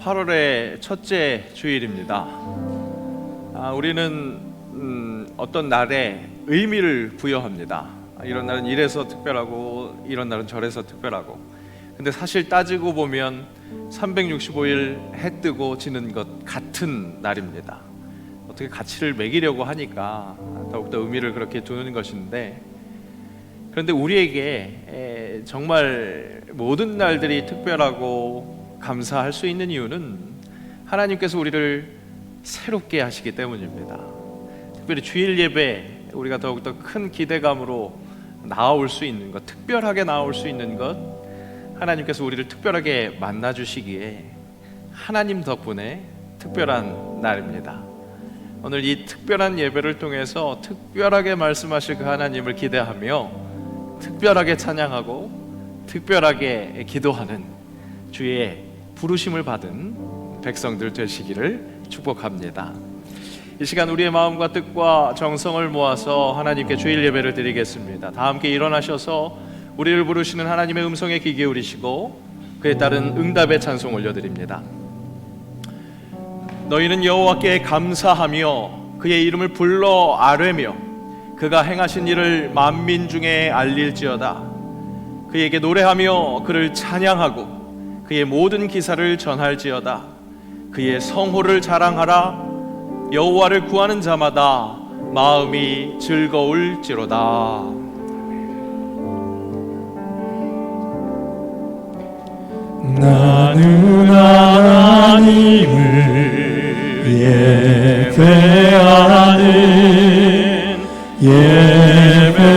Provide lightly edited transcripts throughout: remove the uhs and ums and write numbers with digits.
8월의 첫째 주일입니다. 우리는 어떤 날에 의미를 부여합니다. 이런 날은 이래서 특별하고 이런 날은 저래서 특별하고. 근데 사실 따지고 보면 365일 해 뜨고 지는 것 같은 날입니다. 어떻게 가치를 매기려고 하니까 더욱더 의미를 그렇게 두는 것인데, 그런데 우리에게 정말 모든 날들이 특별하고 감사할 수 있는 이유는 하나님께서 우리를 새롭게 하시기 때문입니다. 특별히 주일 예배 우리가 더욱더 큰 기대감으로 나아올 수 있는 것, 특별하게 나아올 수 있는 것, 하나님께서 우리를 특별하게 만나주시기에 하나님 덕분에 특별한 날입니다. 오늘 이 특별한 예배를 통해서 특별하게 말씀하실 그 하나님을 기대하며 특별하게 찬양하고 특별하게 기도하는 주의 부르심을 받은 백성들 되시기를 축복합니다. 이 시간 우리의 마음과 뜻과 정성을 모아서 하나님께 주일 예배를 드리겠습니다. 다 함께 일어나셔서 우리를 부르시는 하나님의 음성에 귀 기울이시고 그에 따른 응답의 찬송 올려드립니다. 너희는 여호와께 감사하며 그의 이름을 불러 아뢰며 그가 행하신 일을 만민 중에 알릴지어다. 그에게 노래하며 그를 찬양하고 그의 모든 기사를 전할지어다. 그의 성호를 자랑하라. 여호와를 구하는 자마다 마음이 즐거울지로다. 나는 하나님을 예배하는 예배자입니다.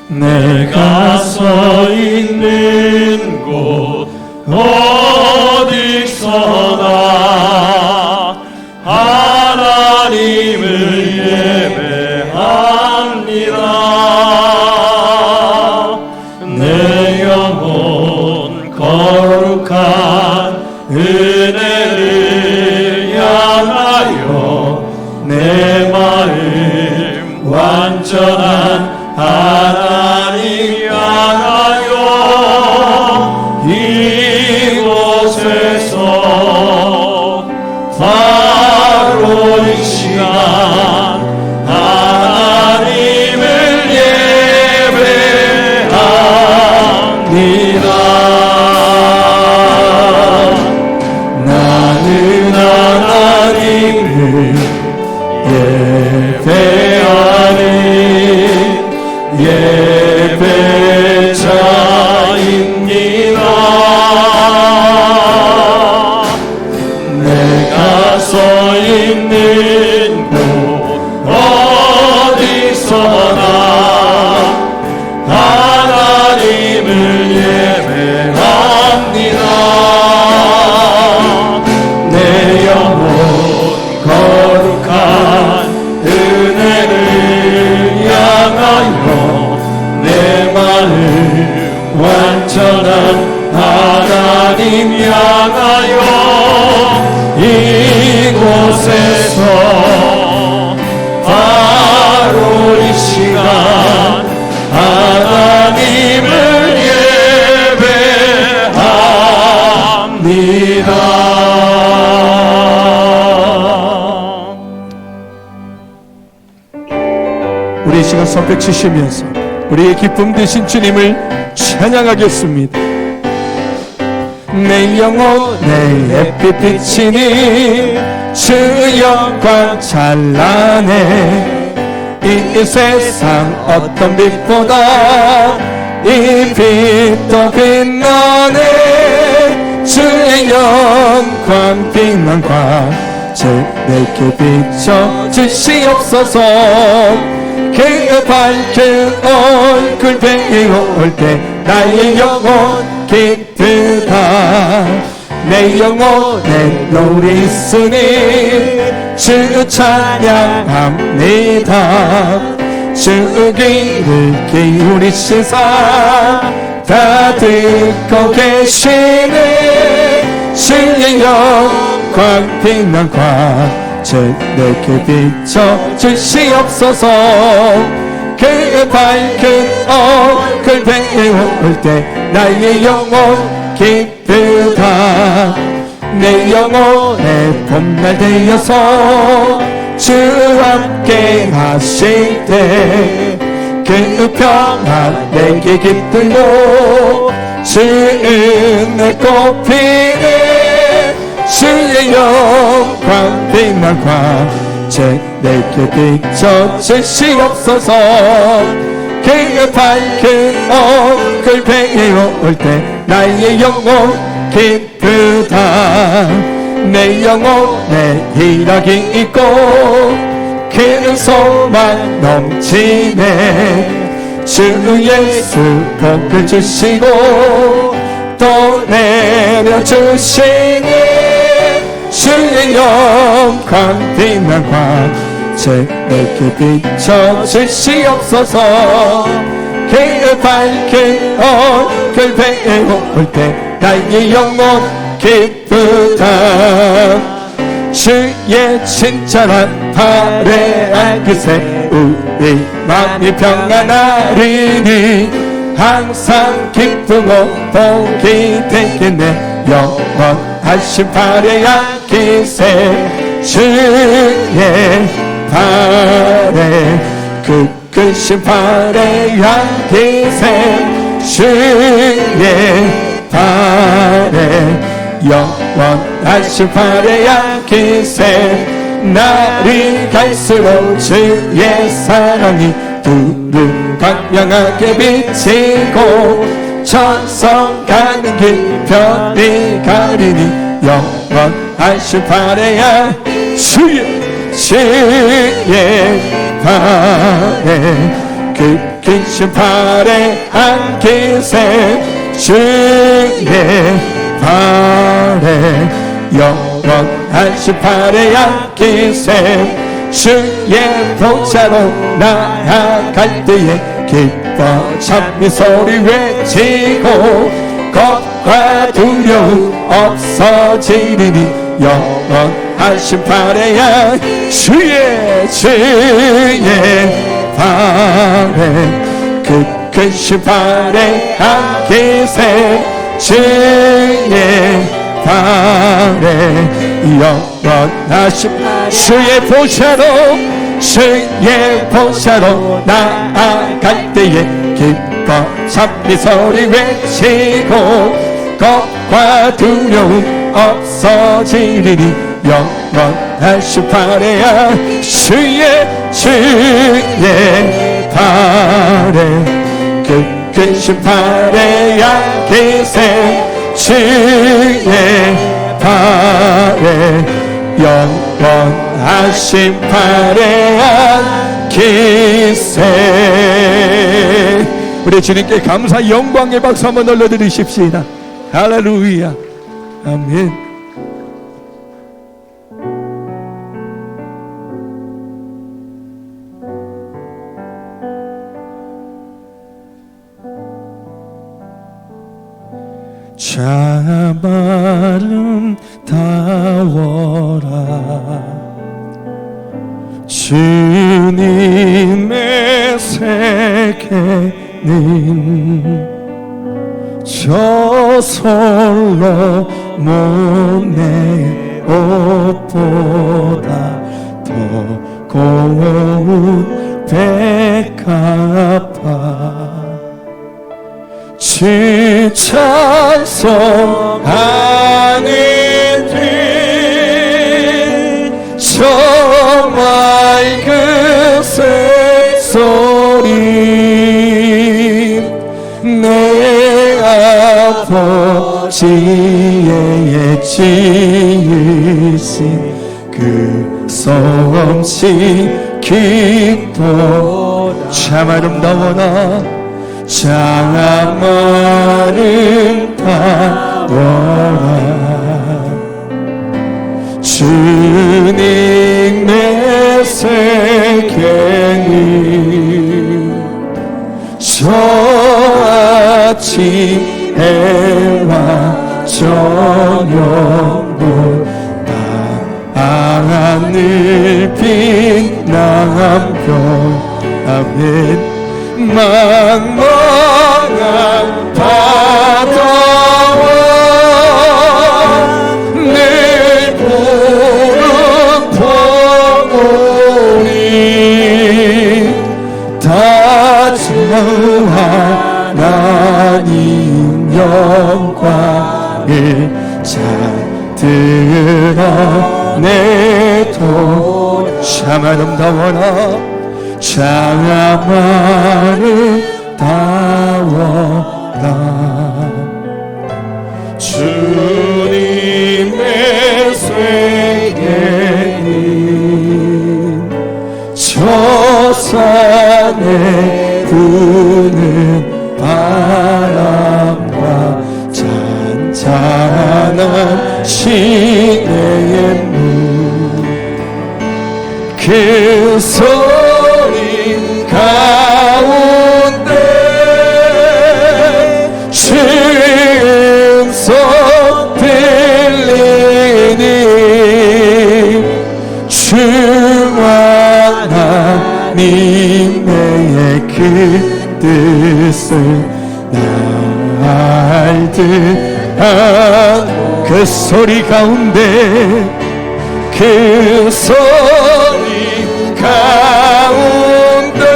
내가 서 있는 곳 어디서나 하나님을 예배합니다. 내 영혼 거룩한 은혜를 향하여 내 마음 완전한 하나님 향하여 이곳에서 바로 이 시간 하나님을 예배합니다. 나는 하나님을 예배하는 예배자입니다. 내가 서 있는 곳 어디서나 하나님을 예배합니다. 내 영혼 거룩한 은혜를 향하여 내 마음 완전한 하나님 향하여 이곳에서 바로 이 시간 하나님을 예배합니다. 우리 이 시간 손뼉 치시면서 우리의 기쁨 되신 주님을 찬양하겠습니다. 내 영혼 내 햇빛 비치니 주 영광 찬란해. 이 세상 어떤 빛보다 이 빛도 빛나네. 주의 영광 빛난 광채 내게 비춰 주시옵소서. 그 밝은 얼굴 배울 때 나의 영혼 기쁘다. 내 영혼에 노리으니 주 찬양합니다. 주 귀를 기울이시사 다 듣고 계시네. 주의 영광 빛난 광채 내게 비춰 주시옵소서. 그 밝은 그를 배울 때 나의 영혼 기쁘다. 내 영혼의 봄날 되어서 주 함께 하실 때 그 평안 내게 깃들고 주 은혜 꽃피네 주의 영광 빛난 광채 내게 비춰주시옵소서. 그 밝은 얼굴 배울 때 나의 영혼 기쁘다. 내 영혼에 희락이 있고 그는 소망 넘치네. 주 예수 복을 주시고 또 내려주시니 주의 영광 빛난 광채 내게 비춰주시옵소서. 그 밝은 얼굴 배울 때 나의 영혼 기쁘다. 주의 친절한 발에 안기세 우리 마음이 평안하리니 항상 기쁘고 복이 되겠네. 영원하신 발에 안기세 주의 발에 그 크신 발에 안기세 주의 발에 영원하신 발에 안기세. 날이 갈수록 주의 사랑이 두루 광명하게 비치고 천성 가는 길 별이 가리니 영원하신 발에 주의 발에 그 크신 발에 안기세 주의 발에 영원하신 발에 안기세. 주의 보좌로 나아갈 때에 기뻐 찬미 소리 외치고 겁과 두려움 없어지리니 영원하신 발에 주의 발에 그 크신 발에 안기세 주의 발에 영원하신 주의 보좌로 나아갈 때에 기뻐 찬미 소리 외치고 겁과 두려움 없어지리니 영원하신 발에 주의 발에 그 크신 발에 안기세 주의 발에 영원하신 발에 안기세. 우리 주님께 감사 영광의 박수 한번 올려드리십시다. 할렐루야. 아멘. 참 아름다워라 주님의 세계는 저솔로 몸의 옷보다 더 고운 백합화 주 찬송하는 뒤저 맑은 새소리 내 아버지의 지으신 그 성시 기뻐 참 아름다워라 참 아름다워라 주님의 세계는 저 아침 해와 저녁도 하늘 빛난 별 아멘 망망 하나님 영광을 드러내도 참 아름다워라 참 아름다워라 주님의 쇠계인 저 산에 부는 바람과 잔잔한 시내의 그 소리 가운데 춤성 들리니 주 하나님의 그 뜻을 알듯한 그 소리 가운데 그 소리 가운데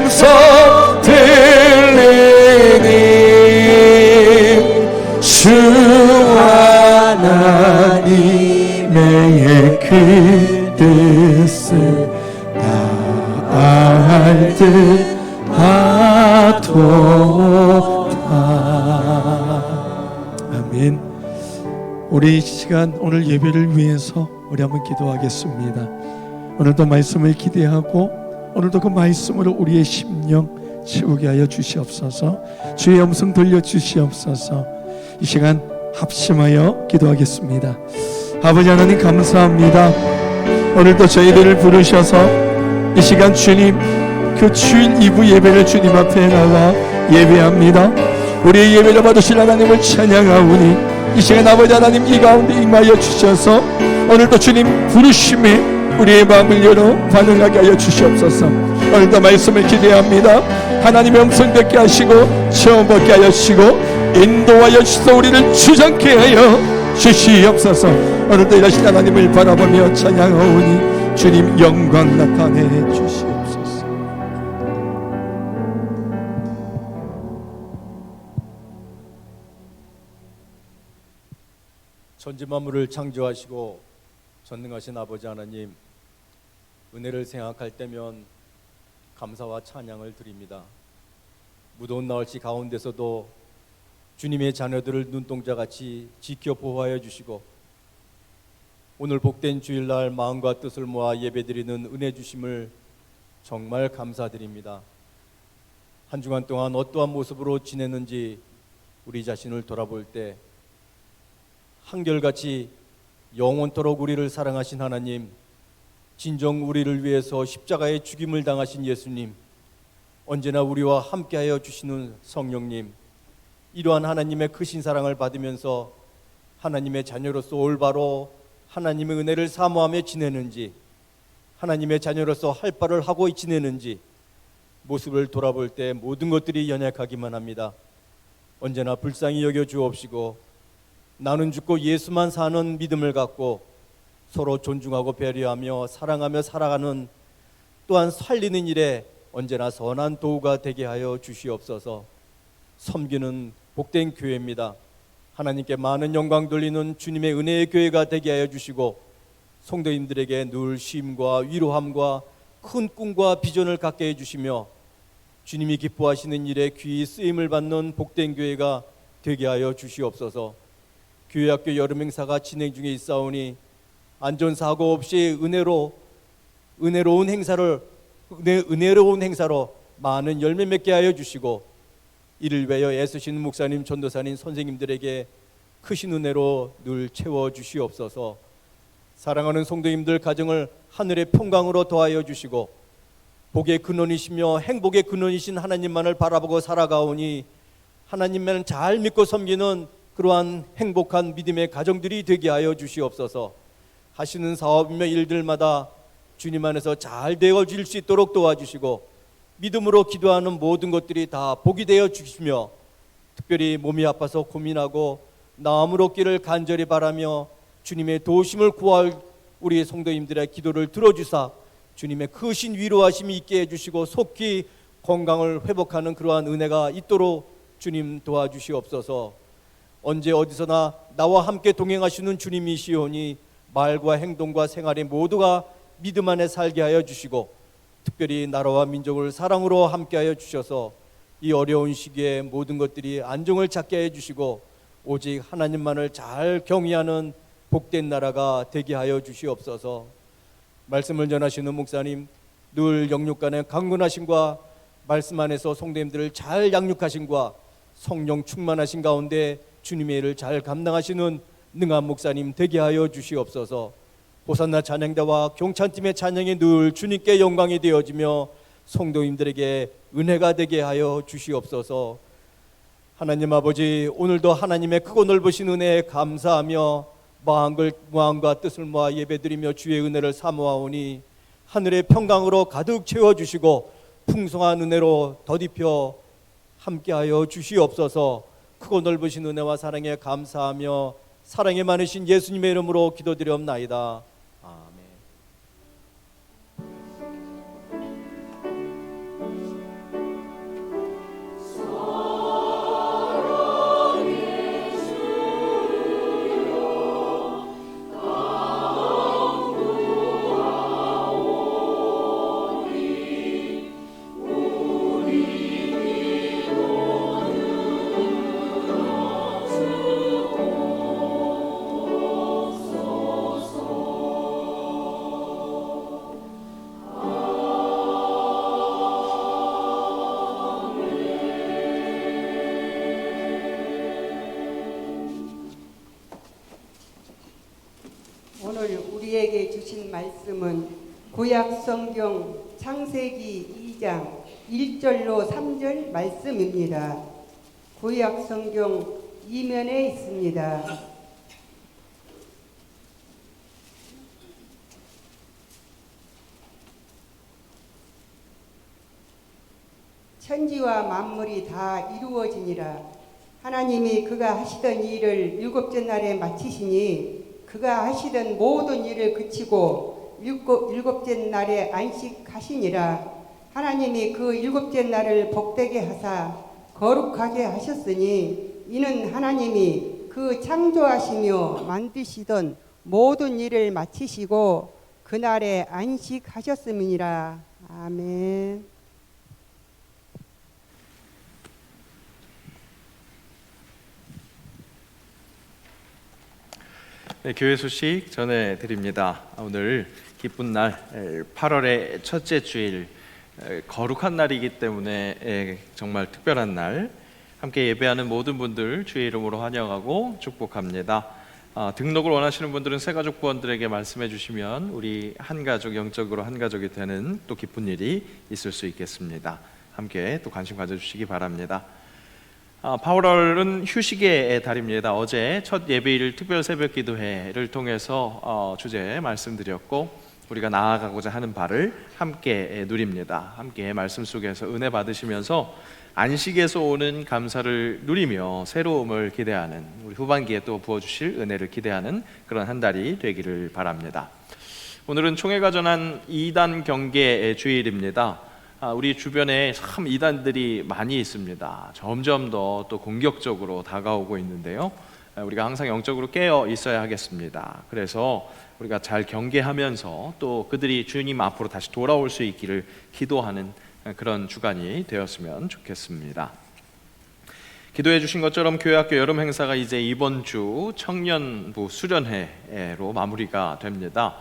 춤성 들리니 주 하나님의 그 뜻을 알듯 하도다. 아멘. 우리 이 시간 오늘 예배를 위해서 우리 한번 기도하겠습니다. 오늘도 말씀을 기대하고 오늘도 그 말씀으로 우리의 심령 채우게 하여 주시옵소서. 주의 음성 들려주시옵소서. 이 시간 합심하여 기도하겠습니다. 아버지 하나님 감사합니다. 오늘도 저희들을 부르셔서 이 시간 주님 그 주일 2부 예배를 주님 앞에 나와 예배합니다. 우리의 예배를 받으실 하나님을 찬양하오니 이 시간 아버지 하나님 이 가운데 임하여 주셔서 오늘도 주님 부르심에 우리의 마음을 열어 반응하게 하여 주시옵소서. 오늘도 말씀을 기대합니다. 하나님의 음성 듣게 하시고 체험 받게 하여 주시고 인도하여 주셔서 우리를 주장케 하여 주시옵소서. 오늘도 이러신 하나님을 바라보며 찬양하오니 주님 영광 나타내 주시옵소서. 천지만물을 창조하시고 전능하신 아버지 하나님, 은혜를 생각할 때면 감사와 찬양을 드립니다. 무더운 날씨 가운데서도 주님의 자녀들을 눈동자같이 지켜 보호하여 주시고 오늘 복된 주일날 마음과 뜻을 모아 예배드리는 은혜 주심을 정말 감사드립니다. 한 주간 동안 어떠한 모습으로 지냈는지 우리 자신을 돌아볼 때 한결같이 영원토록 우리를 사랑하신 하나님, 진정 우리를 위해서 십자가의 죽임을 당하신 예수님, 언제나 우리와 함께하여 주시는 성령님, 이러한 하나님의 크신 사랑을 받으면서 하나님의 자녀로서 올바로 하나님의 은혜를 사모하며 지내는지, 하나님의 자녀로서 할 바를 하고 지내는지 모습을 돌아볼 때 모든 것들이 연약하기만 합니다. 언제나 불쌍히 여겨 주옵시고 나는 죽고 예수만 사는 믿음을 갖고 서로 존중하고 배려하며 사랑하며 살아가는, 또한 살리는 일에 언제나 선한 도구가 되게 하여 주시옵소서. 섬기는 복된 교회입니다. 하나님께 많은 영광 돌리는 주님의 은혜의 교회가 되게 하여 주시고 성도님들에게 늘 쉼과 위로함과 큰 꿈과 비전을 갖게 해주시며 주님이 기뻐하시는 일에 귀히 쓰임을 받는 복된 교회가 되게 하여 주시옵소서. 교회학교 여름행사가 진행 중에 있사오니 안전사고 없이 은혜로운 행사로 많은 열매 맺게 하여 주시고 이를 위하여 애쓰시는 목사님, 전도사님, 선생님들에게 크신 은혜로 늘 채워 주시옵소서. 사랑하는 성도님들 가정을 하늘의 평강으로 더하여 주시고 복의 근원이시며 행복의 근원이신 하나님만을 바라보고 살아가오니 하나님만 잘 믿고 섬기는 그러한 행복한 믿음의 가정들이 되게 하여 주시옵소서. 하시는 사업이며 일들마다 주님 안에서 잘 되어질 수 있도록 도와주시고 믿음으로 기도하는 모든 것들이 다 복이 되어 주시며 특별히 몸이 아파서 고민하고 나음을 얻기를 간절히 바라며 주님의 도우심을 구할 우리 성도님들의 기도를 들어주사 주님의 크신 위로하심이 있게 해주시고 속히 건강을 회복하는 그러한 은혜가 있도록 주님 도와주시옵소서. 언제 어디서나 나와 함께 동행하시는 주님이시오니 말과 행동과 생활이 모두가 믿음 안에 살게 하여 주시고 특별히 나라와 민족을 사랑으로 함께 하여 주셔서 이 어려운 시기에 모든 것들이 안정을 찾게 해주시고 오직 하나님만을 잘 경외하는 복된 나라가 되게 하여 주시옵소서. 말씀을 전하시는 목사님 늘 영육간의 강건하심과 말씀 안에서 성도님들을 잘 양육하심과 성령 충만하신 가운데 주님의 일을 잘 감당하시는 능한 목사님 되게 하여 주시옵소서. 호산나 찬양대와 경찬팀의 찬양이 늘 주님께 영광이 되어지며 성도님들에게 은혜가 되게 하여 주시옵소서. 하나님 아버지, 오늘도 하나님의 크고 넓으신 은혜에 감사하며 마음과 뜻을 모아 예배드리며 주의 은혜를 사모하오니 하늘의 평강으로 가득 채워주시고 풍성한 은혜로 덧입혀 함께하여 주시옵소서. 크고 넓으신 은혜와 사랑에 감사하며 사랑이 많으신 예수님의 이름으로 기도드리옵나이다. 아멘. 오늘 우리에게 주신 말씀은 구약 성경 창세기 2장 1절로 3절 말씀입니다. 구약 성경 이면에 있습니다. 천지와 만물이 다 이루어지니라. 하나님이 그가 하시던 일을 일곱째 날에 마치시니 그가 하시던 모든 일을 그치고 일곱째 날에 안식하시니라. 하나님이 그 일곱째 날을 복되게 하사 거룩하게 하셨으니 이는 하나님이 그 창조하시며 만드시던 모든 일을 마치시고 그날에 안식하셨음이니라. 아멘. 네, 교회 소식 전해드립니다. 오늘 기쁜 날 8월의 첫째 주일, 거룩한 날이기 때문에 정말 특별한 날, 함께 예배하는 모든 분들 주의 이름으로 환영하고 축복합니다. 등록을 원하시는 분들은 새가족 부원들에게 말씀해 주시면 우리 한 가족, 영적으로 한 가족이 되는 또 기쁜 일이 있을 수 있겠습니다. 함께 또 관심 가져주시기 바랍니다. 8월은 휴식의 달입니다. 어제 첫 예배일 특별 새벽 기도회를 통해서 주제 말씀드렸고 우리가 나아가고자 하는 바를 함께 누립니다. 함께 말씀 속에서 은혜 받으시면서 안식에서 오는 감사를 누리며 새로움을 기대하는, 우리 후반기에 또 부어주실 은혜를 기대하는 그런 한 달이 되기를 바랍니다. 오늘은 총회가 전한 이단 경계의 주일입니다. 우리 주변에 참 이단들이 많이 있습니다. 점점 더 또 공격적으로 다가오고 있는데요. 우리가 항상 영적으로 깨어 있어야 하겠습니다. 그래서 우리가 잘 경계하면서 또 그들이 주님 앞으로 다시 돌아올 수 있기를 기도하는 그런 주간이 되었으면 좋겠습니다. 기도해 주신 것처럼 교회학교 여름 행사가 이제 이번 주 청년부 수련회로 마무리가 됩니다.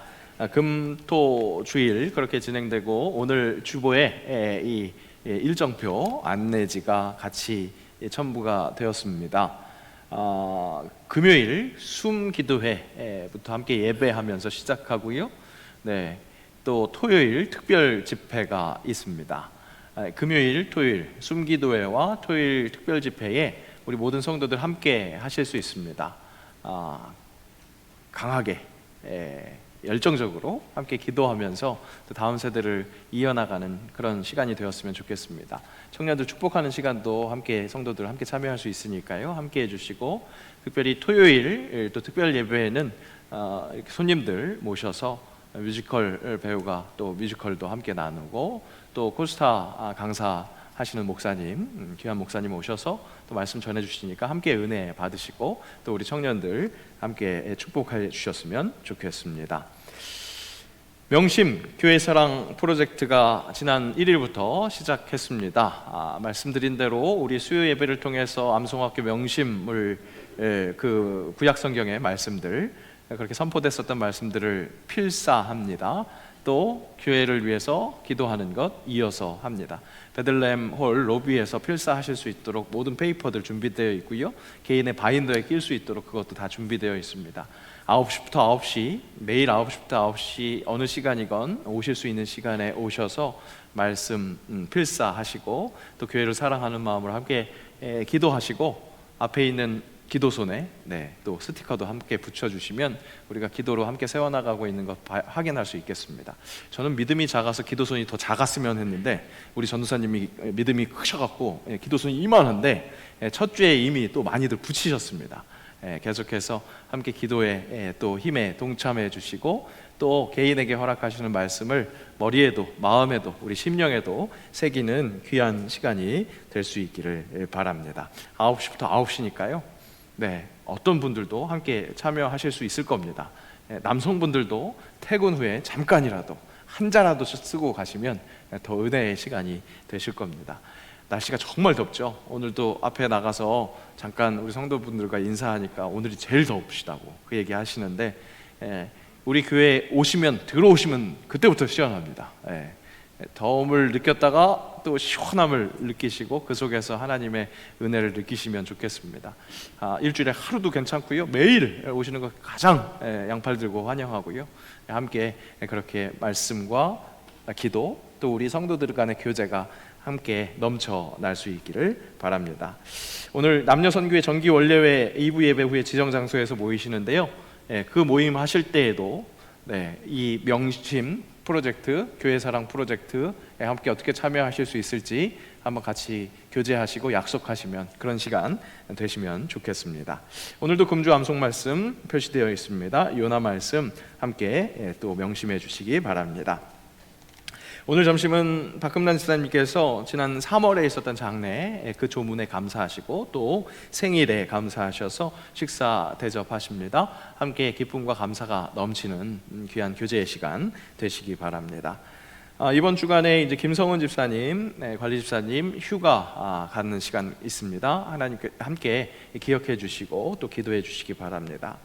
금, 토, 주일 그렇게 진행되고 오늘 주보에 이 일정표 안내지가 같이 첨부가 되었습니다. 금요일 숨기도회부터 함께 예배하면서 시작하고요. 네, 또 토요일 특별 집회가 있습니다. 금요일, 토요일 숨기도회와 토요일 특별 집회에 우리 모든 성도들 함께 하실 수 있습니다. 강하게 열정적으로 함께 기도하면서 또 다음 세대를 이어나가는 그런 시간이 되었으면 좋겠습니다. 청년들 축복하는 시간도 함께 성도들 함께 참여할 수 있으니까요. 함께 해주시고 특별히 토요일 또 특별 예배에는 이렇게 손님들 모셔서 뮤지컬 배우가 또 뮤지컬도 함께 나누고 또 코스타 강사 하시는 목사님, 귀한 목사님 오셔서 또 말씀 전해주시니까 함께 은혜 받으시고 또 우리 청년들 함께 축복해 주셨으면 좋겠습니다. 명심 교회사랑 프로젝트가 지난 1일부터 시작했습니다. 말씀드린 대로 우리 수요 예배를 통해서 암송학교 명심을 그 구약성경의 말씀들, 그렇게 선포됐었던 말씀들을 필사합니다. 또 교회를 위해서 기도하는 것 이어서 합니다. 베들레헴 홀 로비에서 필사하실 수 있도록 모든 페이퍼들 준비되어 있고요. 개인의 바인더에 낄 수 있도록 그것도 다 준비되어 있습니다. 9시부터 9시, 매일 9시부터 9시 어느 시간이건 오실 수 있는 시간에 오셔서 말씀 필사하시고 또 교회를 사랑하는 마음으로 함께 기도하시고 앞에 있는 기도손에 또 스티커도 함께 붙여주시면 우리가 기도로 함께 세워나가고 있는 것 확인할 수 있겠습니다. 저는 믿음이 작아서 기도손이 더 작았으면 했는데 우리 전도사님이 믿음이 크셔갖고 기도손이 이만한데 첫 주에 이미 또 많이들 붙이셨습니다. 계속해서 함께 기도에 또 힘에 동참해 주시고 또 개인에게 허락하시는 말씀을 머리에도 마음에도 우리 심령에도 새기는 귀한 시간이 될 수 있기를 바랍니다. 9시부터 9시니까요. 어떤 분들도 함께 참여하실 수 있을 겁니다. 남성분들도 퇴근 후에 잠깐이라도 한 자라도 쓰고 가시면 더 은혜의 시간이 되실 겁니다. 날씨가 정말 덥죠. 오늘도 앞에 나가서 잠깐 우리 성도분들과 인사하니까 오늘이 제일 덥시다고 그 얘기 하시는데 우리 교회에 들어오시면 그때부터 시원합니다. 더움을 느꼈다가 또 시원함을 느끼시고 그 속에서 하나님의 은혜를 느끼시면 좋겠습니다. 일주일에 하루도 괜찮고요. 매일 오시는 것 가장 양팔 들고 환영하고요. 함께 그렇게 말씀과 기도 또 우리 성도들 간의 교제가 함께 넘쳐날 수 있기를 바랍니다. 오늘 남녀선교회 정기 원례회 2부 예배 후에 지정 장소에서 모이시는데요. 그 모임 하실 때에도 이 명심 프로젝트, 교회사랑 프로젝트에 함께 어떻게 참여하실 수 있을지 한번 같이 교제하시고 약속하시면 그런 시간 되시면 좋겠습니다. 오늘도 금주 암송 말씀 표시되어 있습니다. 요나 말씀 함께 또 명심해 주시기 바랍니다. 오늘 점심은 박금란 집사님께서 지난 3월에 있었던 장례 그 조문에 감사하시고 또 생일에 감사하셔서 식사 대접하십니다. 함께 기쁨과 감사가 넘치는 귀한 교제의 시간 되시기 바랍니다. 이번 주간에 이제 김성훈 집사님, 관리 집사님 휴가 가는 시간 있습니다. 하나님께 함께 기억해 주시고 또 기도해 주시기 바랍니다.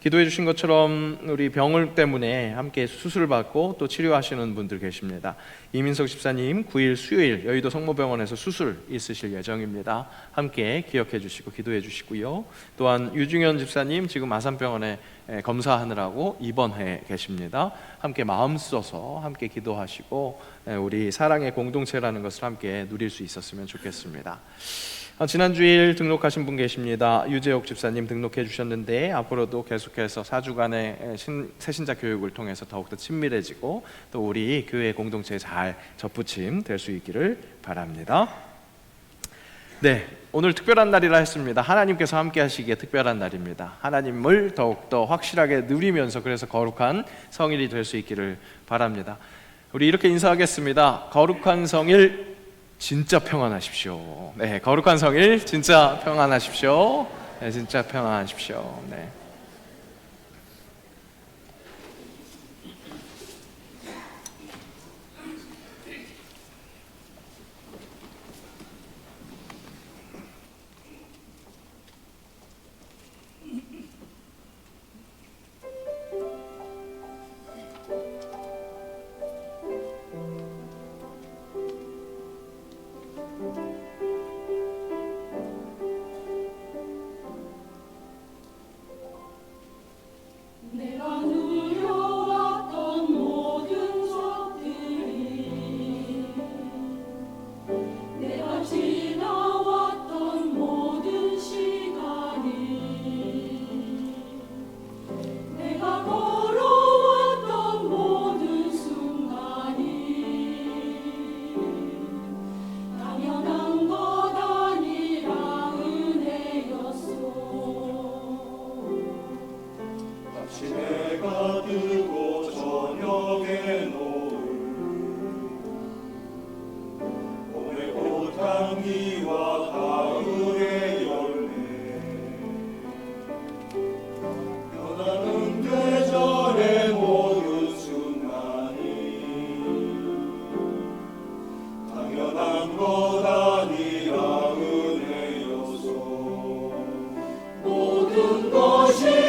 기도해 주신 것처럼 우리 병을 때문에 함께 수술을 받고 또 치료하시는 분들 계십니다. 이민석 집사님 9일 수요일 여의도 성모병원에서 수술 있으실 예정입니다. 함께 기억해 주시고 기도해 주시고요. 또한 유중현 집사님 지금 아산병원에 검사하느라고 입원해 계십니다. 함께 마음 써서 함께 기도하시고 우리 사랑의 공동체라는 것을 함께 누릴 수 있었으면 좋겠습니다. 지난 주일 등록하신 분 계십니다. 유재옥 집사님 등록해 주셨는데 앞으로도 계속해서 4주간의 새신자 교육을 통해서 더욱더 친밀해지고 또 우리 교회 공동체에 잘 접붙임 될 수 있기를 바랍니다. 오늘 특별한 날이라 했습니다. 하나님께서 함께 하시기에 특별한 날입니다. 하나님을 더욱더 확실하게 누리면서 그래서 거룩한 성일이 될 수 있기를 바랍니다. 우리 이렇게 인사하겠습니다. 거룩한 성일 진짜 평안하십시오. 거룩한 성일 진짜 평안하십시오. 진짜 평안하십시오. 정의와 가을의 열매 변하는 계절의 모든 순간이 당연한 것 아니라 은혜여서 모든 것이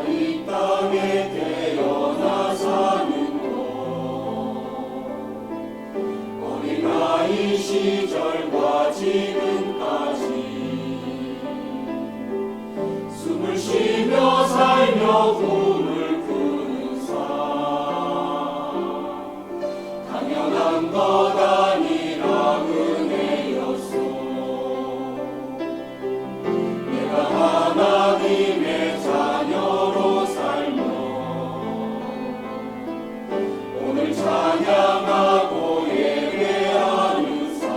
이 땅에 태어나 사는 것 어린아이 시절과 지금까지 숨을 쉬며 살며 꿈을 꾸는 삶 당연한 것 아니라 은혜였어 내가 하나님의 자녀로 살며 오늘 찬양하고 예배하는 삶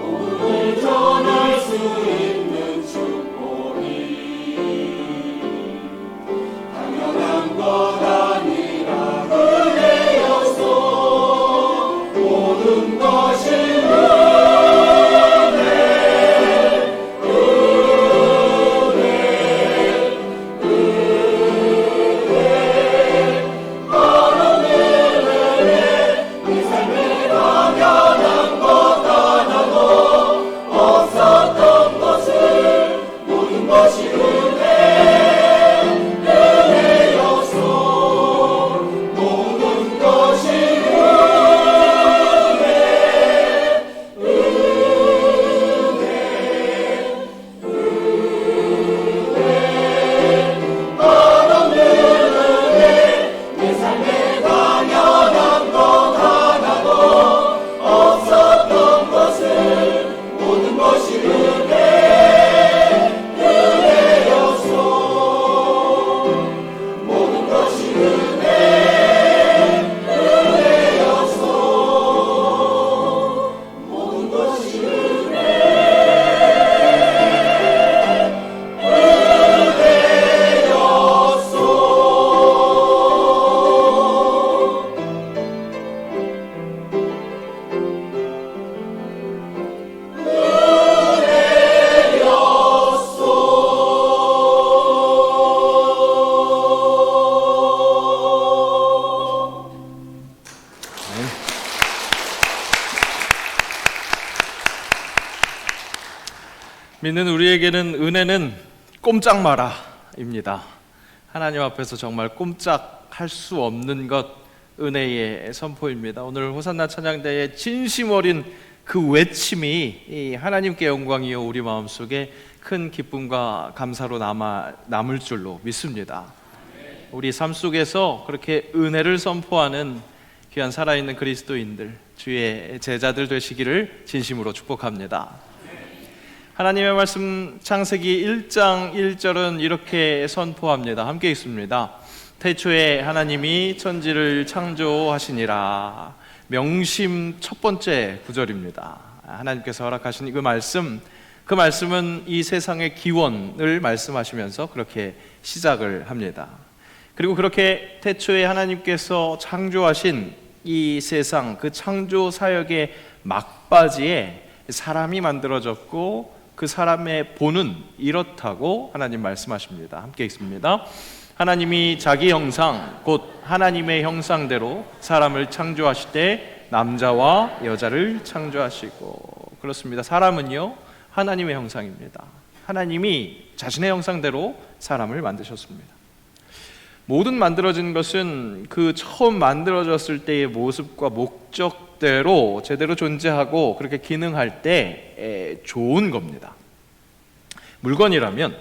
복음을 전할 수 있는 축복이 당연한 것 아니라 은혜여서 모든 것이 믿는 우리에게는 은혜는 꼼짝 마라입니다. 하나님 앞에서 정말 꼼짝할 수 없는 것 은혜의 선포입니다. 오늘 호산나 찬양대의 진심 어린 그 외침이 이 하나님께 영광이요 우리 마음속에 큰 기쁨과 감사로 남을 줄로 믿습니다. 우리 삶 속에서 그렇게 은혜를 선포하는 귀한 살아있는 그리스도인들, 주의 제자들 되시기를 진심으로 축복합니다. 하나님의 말씀 창세기 1장 1절은 이렇게 선포합니다. 함께 읽습니다. 태초에 하나님이 천지를 창조하시니라. 명심 첫 번째 구절입니다. 하나님께서 허락하신 그 말씀은 이 세상의 기원을 말씀하시면서 그렇게 시작을 합니다. 그리고 그렇게 태초에 하나님께서 창조하신 이 세상, 그 창조 사역의 막바지에 사람이 만들어졌고 그 사람의 본은 이렇다고 하나님 말씀하십니다. 함께 읽습니다. 하나님이 자기 형상 곧 하나님의 형상대로 사람을 창조하실 때 남자와 여자를 창조하시고, 그렇습니다. 사람은요 하나님의 형상입니다. 하나님이 자신의 형상대로 사람을 만드셨습니다. 모든 만들어진 것은 그 처음 만들어졌을 때의 모습과 목적대로 제대로 존재하고 그렇게 기능할 때 좋은 겁니다. 물건이라면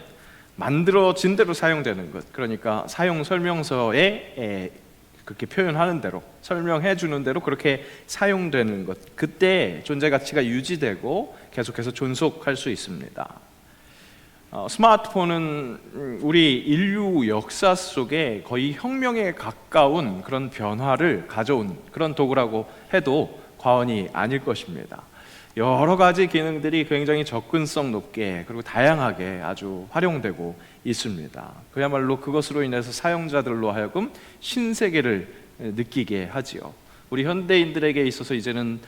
만들어진 대로 사용되는 것, 그러니까 사용 설명서에 그렇게 표현하는 대로, 설명해 주는 대로 그렇게 사용되는 것, 그때 존재 가치가 유지되고 계속해서 존속할 수 있습니다. 스마트폰은 우리 인류 역사 속에 거의 혁명에 가까운 그런 변화를 가져온 그런 도구라고 해도 과언이 아닐 것입니다. 여러 가지 기능들이 굉장히 접근성 높게 그리고 다양하게 아주 활용되고 있습니다. 그야말로 그것으로 인해서 사용자들로 하여금 신세계를 느끼게 하지요. 우리 현대인들에게 있어서 이제는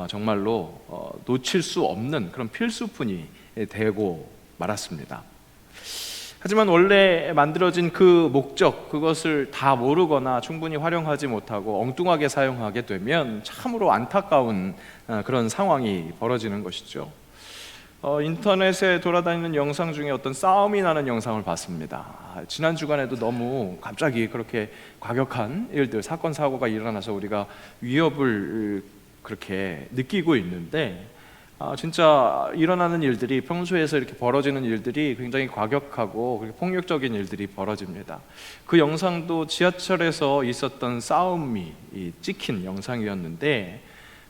정말로 놓칠 수 없는 그런 필수품이 되고 말았습니다. 하지만 원래 만들어진 그 목적, 그것을 다 모르거나 충분히 활용하지 못하고 엉뚱하게 사용하게 되면 참으로 안타까운 그런 상황이 벌어지는 것이죠. 인터넷에 돌아다니는 영상 중에 어떤 싸움이 나는 영상을 봤습니다. 지난 주간에도 너무 갑자기 그렇게 과격한 일들, 사건 사고가 일어나서 우리가 위협을 그렇게 느끼고 있는데, 진짜 일어나는 일들이, 평소에서 이렇게 벌어지는 일들이 굉장히 과격하고 그리고 폭력적인 일들이 벌어집니다. 그 영상도 지하철에서 있었던 싸움이 찍힌 영상이었는데,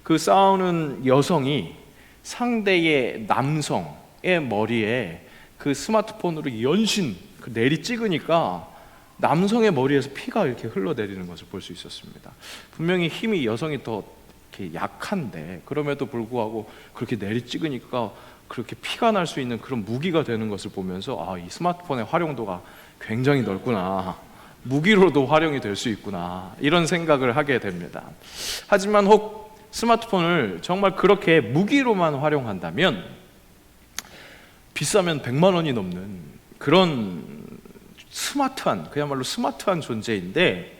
그 싸우는 여성이 상대의 남성의 머리에 그 스마트폰으로 연신 내리 찍으니까 남성의 머리에서 피가 이렇게 흘러내리는 것을 볼 수 있었습니다. 분명히 힘이 여성이 더 이렇게 약한데 그럼에도 불구하고 그렇게 내리 찍으니까 그렇게 피가 날 수 있는 그런 무기가 되는 것을 보면서 이 스마트폰의 활용도가 굉장히 넓구나, 무기로도 활용이 될 수 있구나, 이런 생각을 하게 됩니다. 하지만 혹 스마트폰을 정말 그렇게 무기로만 활용한다면 비싸면 100만 원이 넘는 그런 스마트한, 그야말로 스마트한 존재인데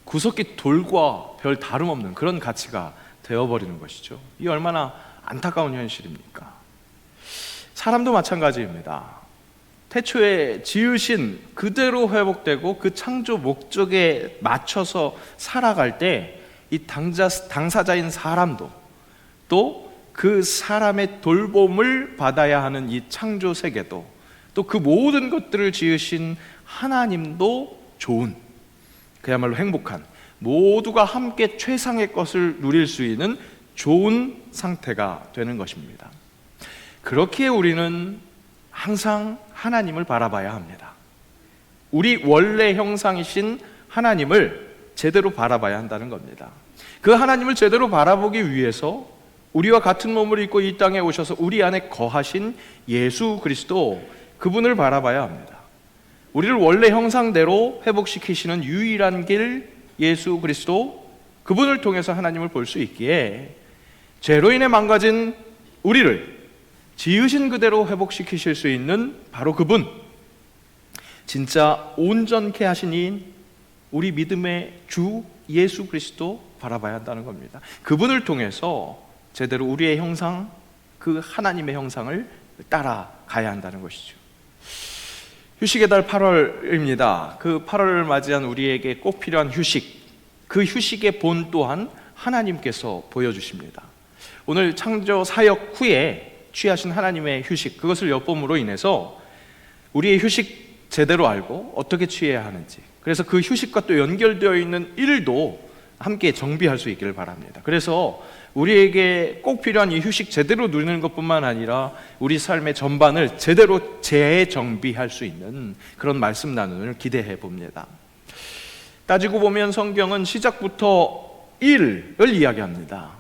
구석기 돌과 별 다름없는 그런 가치가 되어버리는 것이죠. 이 얼마나 안타까운 현실입니까? 사람도 마찬가지입니다. 태초에 지으신 그대로 회복되고 그 창조 목적에 맞춰서 살아갈 때 이 당사자인 사람도 또 그 사람의 돌봄을 받아야 하는 이 창조 세계도 또 그 모든 것들을 지으신 하나님도 좋은, 그야말로 행복한, 모두가 함께 최상의 것을 누릴 수 있는 좋은 상태가 되는 것입니다. 그렇기에 우리는 항상 하나님을 바라봐야 합니다. 우리 원래 형상이신 하나님을 제대로 바라봐야 한다는 겁니다. 그 하나님을 제대로 바라보기 위해서 우리와 같은 몸을 입고 이 땅에 오셔서 우리 안에 거하신 예수 그리스도, 그분을 바라봐야 합니다. 우리를 원래 형상대로 회복시키시는 유일한 길 예수 그리스도, 그분을 통해서 하나님을 볼 수 있기에 죄로 인해 망가진 우리를 지으신 그대로 회복시키실 수 있는 바로 그분, 진짜 온전케 하신 이인 우리 믿음의 주 예수 그리스도 바라봐야 한다는 겁니다. 그분을 통해서 제대로 우리의 형상, 그 하나님의 형상을 따라가야 한다는 것이죠. 휴식의 달 8월입니다. 그 8월을 맞이한 우리에게 꼭 필요한 휴식, 그 휴식의 본 또한 하나님께서 보여주십니다. 오늘 창조 사역 후에 취하신 하나님의 휴식, 그것을 엿봄으로 인해서 우리의 휴식 제대로 알고 어떻게 취해야 하는지, 그래서 그 휴식과 또 연결되어 있는 일도 함께 정비할 수 있기를 바랍니다. 그래서 우리에게 꼭 필요한 이 휴식 제대로 누리는 것뿐만 아니라 우리 삶의 전반을 제대로 재정비할 수 있는 그런 말씀 나눔을 기대해 봅니다. 따지고 보면 성경은 시작부터 일을 이야기합니다.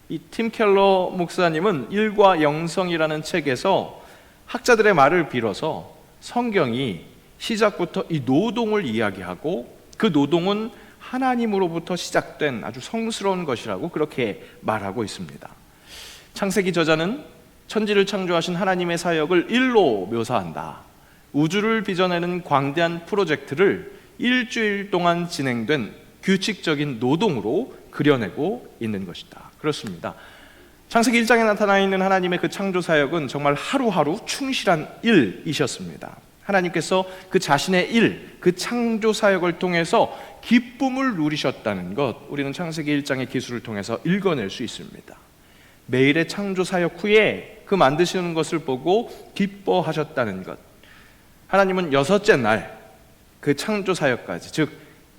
이 팀 켈러 목사님은 일과 영성이라는 책에서 학자들의 말을 빌어서 성경이 시작부터 이 노동을 이야기하고 그 노동은 하나님으로부터 시작된 아주 성스러운 것이라고 그렇게 말하고 있습니다. 창세기 저자는 천지를 창조하신 하나님의 사역을 일로 묘사한다. 우주를 빚어내는 광대한 프로젝트를 일주일 동안 진행된 규칙적인 노동으로 그려내고 있는 것이다. 그렇습니다. 창세기 1장에 나타나 있는 하나님의 그 창조 사역은 정말 하루하루 충실한 일이셨습니다. 하나님께서 그 자신의 일, 그 창조 사역을 통해서 기쁨을 누리셨다는 것, 우리는 창세기 1장의 기술을 통해서 읽어낼 수 있습니다. 매일의 창조 사역 후에 그 만드시는 것을 보고 기뻐하셨다는 것. 하나님은 여섯째 날 그 창조 사역까지, 즉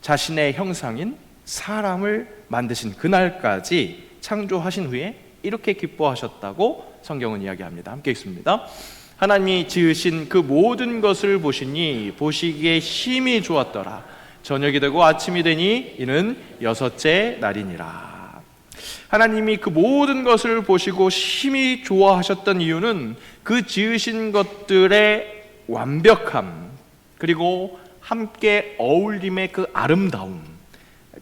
자신의 형상인 사람을 만드신 그날까지 창조하신 후에 이렇게 기뻐하셨다고 성경은 이야기합니다. 함께 읽습니다. 하나님이 지으신 그 모든 것을 보시니 보시기에 심히 좋았더라. 저녁이 되고 아침이 되니 이는 여섯째 날이니라. 하나님이 그 모든 것을 보시고 심히 좋아하셨던 이유는 그 지으신 것들의 완벽함, 그리고 함께 어울림의 그 아름다움,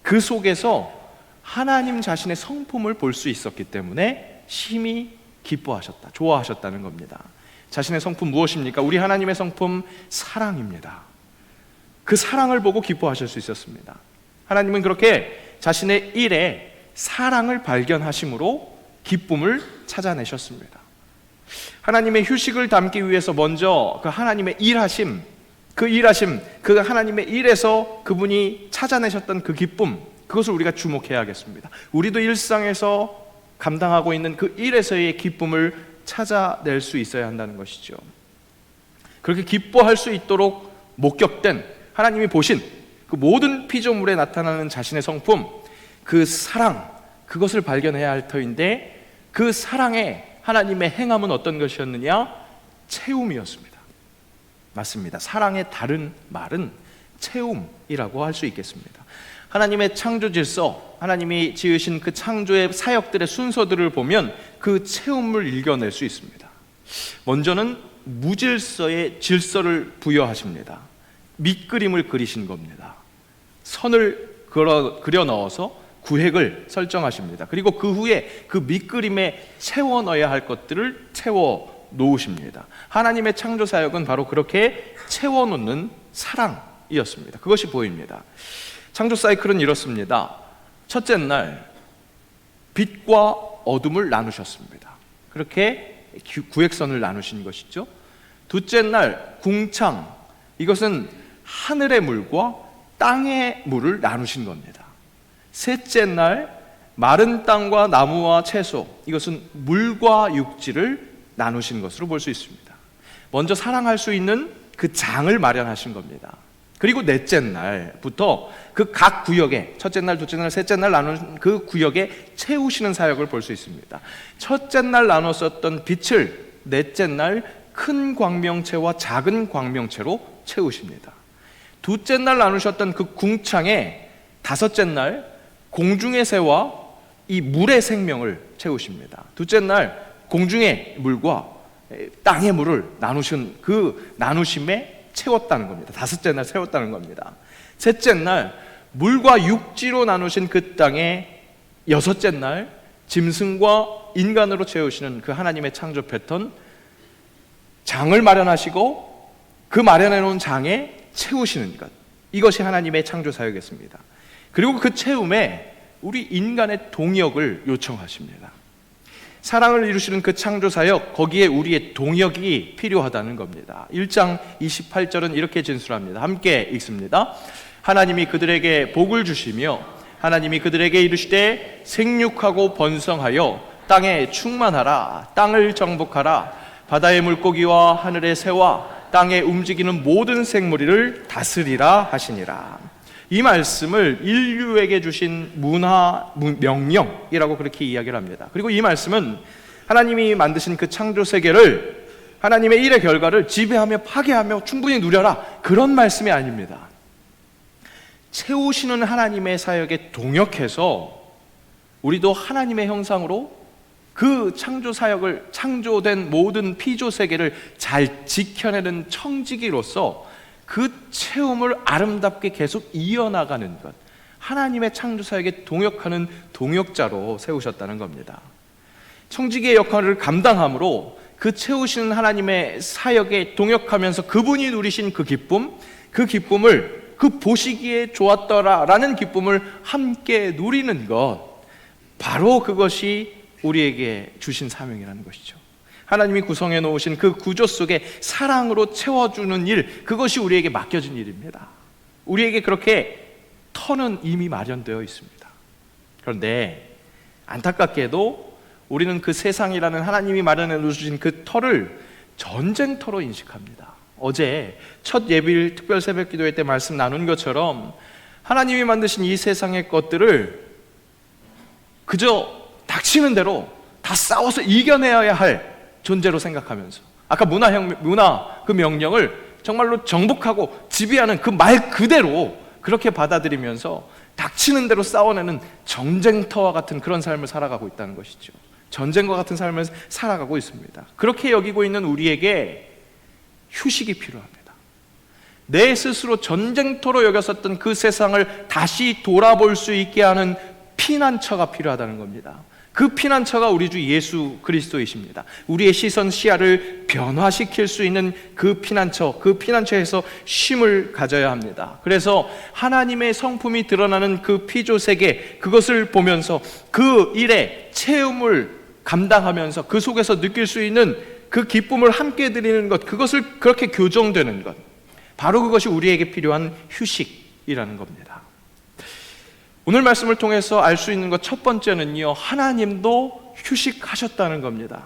그 속에서 하나님 자신의 성품을 볼 수 있었기 때문에 심히 기뻐하셨다, 좋아하셨다는 겁니다. 자신의 성품 무엇입니까? 우리 하나님의 성품 사랑입니다. 그 사랑을 보고 기뻐하실 수 있었습니다. 하나님은 그렇게 자신의 일에 사랑을 발견하심으로 기쁨을 찾아내셨습니다. 하나님의 휴식을 담기 위해서 먼저 그 하나님의 일하심, 그 하나님의 일에서 그분이 찾아내셨던 그 기쁨, 그것을 우리가 주목해야겠습니다. 우리도 일상에서 감당하고 있는 그 일에서의 기쁨을 찾아낼 수 있어야 한다는 것이죠. 그렇게 기뻐할 수 있도록 목격된 하나님이 보신 그 모든 피조물에 나타나는 자신의 성품, 그 사랑, 그것을 발견해야 할 터인데, 그 사랑의 하나님의 행함은 어떤 것이었느냐? 채움이었습니다. 맞습니다. 사랑의 다른 말은 채움이라고 할 수 있겠습니다. 하나님의 창조 질서, 하나님이 지으신 그 창조의 사역들의 순서들을 보면 그 채움을 읽어낼 수 있습니다. 먼저는 무질서의 질서를 부여하십니다. 밑그림을 그리신 겁니다. 선을 그려 넣어서 구획을 설정하십니다. 그리고 그 후에 그 밑그림에 채워 넣어야 할 것들을 채워 놓으십니다. 하나님의 창조 사역은 바로 그렇게 채워 놓는 사랑이었습니다. 그것이 보입니다. 창조 사이클은 이렇습니다. 첫째 날 빛과 어둠을 나누셨습니다. 그렇게 구획선을 나누신 것이죠. 둘째 날 궁창, 이것은 하늘의 물과 땅의 물을 나누신 겁니다. 셋째 날 마른 땅과 나무와 채소, 이것은 물과 육지를 나누신 것으로 볼 수 있습니다. 먼저 사랑할 수 있는 그 장을 마련하신 겁니다. 그리고 넷째 날부터 그 각 구역에, 첫째 날, 둘째 날, 셋째 날 나눈 그 구역에 채우시는 사역을 볼 수 있습니다. 첫째 날 나눴었던 빛을 넷째 날 큰 광명체와 작은 광명체로 채우십니다. 둘째 날 나누셨던 그 궁창에 다섯째 날 공중의 새와 이 물의 생명을 채우십니다. 둘째 날 공중의 물과 땅의 물을 나누신 그 나누심에 채웠다는 겁니다. 다섯째 날 채웠다는 겁니다. 셋째 날 물과 육지로 나누신 그 땅에 여섯째 날 짐승과 인간으로 채우시는 그 하나님의 창조 패턴, 장을 마련하시고 그 마련해 놓은 장에 채우시는 것, 이것이 하나님의 창조 사역이었습니다. 그리고 그 채움에 우리 인간의 동역을 요청하십니다. 사랑을 이루시는 그 창조 사역, 거기에 우리의 동역이 필요하다는 겁니다. 1장 28절은 이렇게 진술합니다. 함께 읽습니다. 하나님이 그들에게 복을 주시며 하나님이 그들에게 이르시되 생육하고 번성하여 땅에 충만하라. 땅을 정복하라. 바다의 물고기와 하늘의 새와 땅에 움직이는 모든 생물을 다스리라 하시니라. 이 말씀을 인류에게 주신 문화 명령이라고 그렇게 이야기를 합니다. 그리고 이 말씀은 하나님이 만드신 그 창조 세계를, 하나님의 일의 결과를 지배하며 파괴하며 충분히 누려라, 그런 말씀이 아닙니다. 채우시는 하나님의 사역에 동역해서 우리도 하나님의 형상으로 그 창조 사역을, 창조된 모든 피조 세계를 잘 지켜내는 청지기로서 그 체험을 아름답게 계속 이어나가는 것, 하나님의 창조 사역에 동역하는 동역자로 세우셨다는 겁니다. 청지기의 역할을 감당함으로 그 채우시는 하나님의 사역에 동역하면서 그분이 누리신 그 기쁨, 그 기쁨을, 그 보시기에 좋았더라라는 기쁨을 함께 누리는 것, 바로 그것이 우리에게 주신 사명이라는 것이죠. 하나님이 구성해 놓으신 그 구조 속에 사랑으로 채워주는 일, 그것이 우리에게 맡겨진 일입니다. 우리에게 그렇게 터는 이미 마련되어 있습니다. 그런데 안타깝게도 우리는 그 세상이라는 하나님이 마련해 주신 그 터를 전쟁터로 인식합니다. 어제 첫 예bil 특별 새벽 기도회 때 말씀 나눈 것처럼 하나님이 만드신 이 세상의 것들을 그저 닥치는 대로 다 싸워서 이겨내야 할 존재로 생각하면서, 아까 문화 그 명령을 정말로 정복하고 지배하는 그 말 그대로 그렇게 받아들이면서 닥치는 대로 싸워내는 전쟁터와 같은 그런 삶을 살아가고 있다는 것이죠. 전쟁과 같은 삶을 살아가고 있습니다. 그렇게 여기고 있는 우리에게 휴식이 필요합니다. 내 스스로 전쟁터로 여겼었던 그 세상을 다시 돌아볼 수 있게 하는 피난처가 필요하다는 겁니다. 그 피난처가 우리 주 예수 그리스도이십니다. 우리의 시선 시야를 변화시킬 수 있는 그 피난처에서 쉼을 가져야 합니다. 그래서 하나님의 성품이 드러나는 그 피조 세계, 그것을 보면서 그 일의 체험을 감당하면서 그 속에서 느낄 수 있는 그 기쁨을 함께 드리는 것, 그것을 그렇게 교정되는 것, 바로 그것이 우리에게 필요한 휴식이라는 겁니다. 오늘 말씀을 통해서 알 수 있는 것 첫 번째는요, 하나님도 휴식하셨다는 겁니다.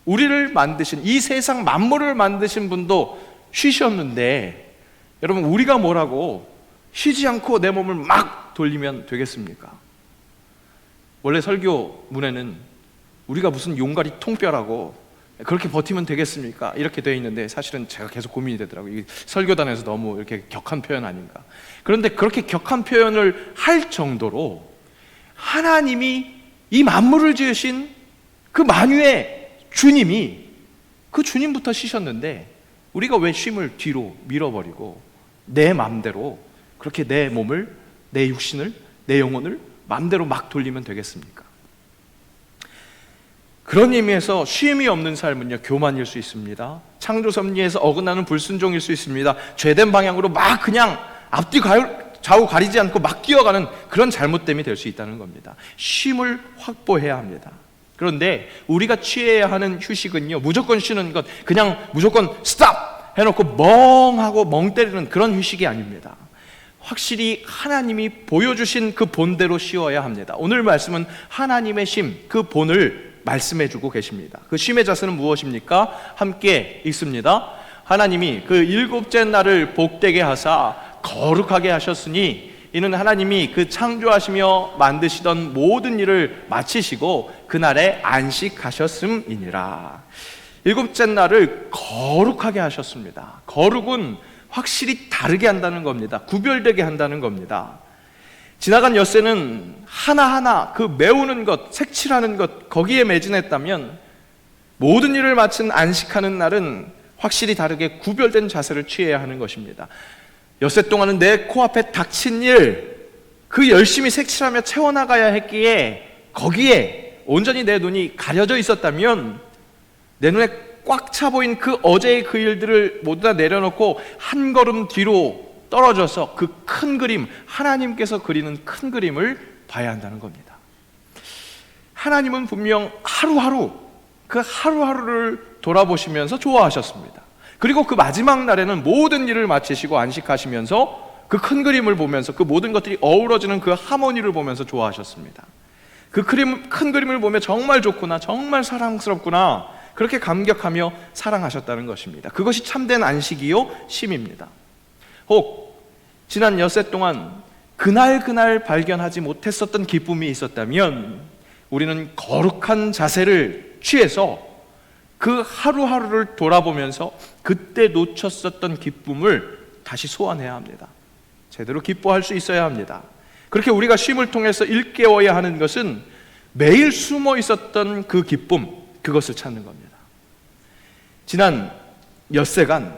우리를 만드신, 이 세상 만물을 만드신 분도 쉬셨는데, 여러분, 우리가 뭐라고 쉬지 않고 내 몸을 막 돌리면 되겠습니까? 원래 설교문에는 우리가 무슨 용가리 통뼈라고 그렇게 버티면 되겠습니까? 이렇게 되어 있는데, 사실은 제가 계속 고민이 되더라고요. 설교단에서 너무 이렇게 격한 표현 아닌가. 그런데 그렇게 격한 표현을 할 정도로 하나님이 이 만물을 지으신 그 만유의 주님이, 그 주님부터 쉬셨는데 우리가 왜 쉼을 뒤로 밀어버리고 내 마음대로 그렇게 내 몸을, 내 육신을, 내 영혼을 마음대로 막 돌리면 되겠습니까? 그런 의미에서 쉼이 없는 삶은요, 교만일 수 있습니다. 창조 섭리에서 어긋나는 불순종일 수 있습니다. 죄된 방향으로 막 그냥 앞뒤 좌우 가리지 않고 막 뛰어가는 그런 잘못됨이 될 수 있다는 겁니다. 쉼을 확보해야 합니다. 그런데 우리가 취해야 하는 휴식은요, 무조건 쉬는 것, 그냥 무조건 스탑 해놓고 멍하고 멍 때리는 그런 휴식이 아닙니다. 확실히 하나님이 보여주신 그 본대로 쉬어야 합니다. 오늘 말씀은 하나님의 쉼, 그 본을 말씀해 주고 계십니다. 그 쉼의 자세는 무엇입니까? 함께 읽습니다. 하나님이 그 일곱째 날을 복되게 하사 거룩하게 하셨으니 이는 하나님이 그 창조하시며 만드시던 모든 일을 마치시고 그날에 안식하셨음이니라. 일곱째 날을 거룩하게 하셨습니다. 거룩은 확실히 다르게 한다는 겁니다. 구별되게 한다는 겁니다. 지나간 엿새는 하나하나 그 메우는 것, 색칠하는 것, 거기에 매진했다면 모든 일을 마친 안식하는 날은 확실히 다르게 구별된 자세를 취해야 하는 것입니다. 엿새 동안은 내 코앞에 닥친 일, 그 열심히 색칠하며 채워나가야 했기에 거기에 온전히 내 눈이 가려져 있었다면 내 눈에 꽉 차 보인 그 어제의 그 일들을 모두 다 내려놓고 한 걸음 뒤로 떨어져서 그 큰 그림, 하나님께서 그리는 큰 그림을 봐야 한다는 겁니다. 하나님은 분명 하루하루, 그 하루하루를 돌아보시면서 좋아하셨습니다. 그리고 그 마지막 날에는 모든 일을 마치시고 안식하시면서 그 큰 그림을 보면서 그 모든 것들이 어우러지는 그 하모니를 보면서 좋아하셨습니다. 그 큰 그림을 보며 정말 좋구나, 정말 사랑스럽구나, 그렇게 감격하며 사랑하셨다는 것입니다. 그것이 참된 안식이요 쉼입니다. 혹 지난 엿새 동안 그날 발견하지 못했었던 기쁨이 있었다면 우리는 거룩한 자세를 취해서 그 하루하루를 돌아보면서 그때 놓쳤었던 기쁨을 다시 소환해야 합니다. 제대로 기뻐할 수 있어야 합니다. 그렇게 우리가 쉼을 통해서 일깨워야 하는 것은 매일 숨어 있었던 그 기쁨, 그것을 찾는 겁니다. 지난 엿새간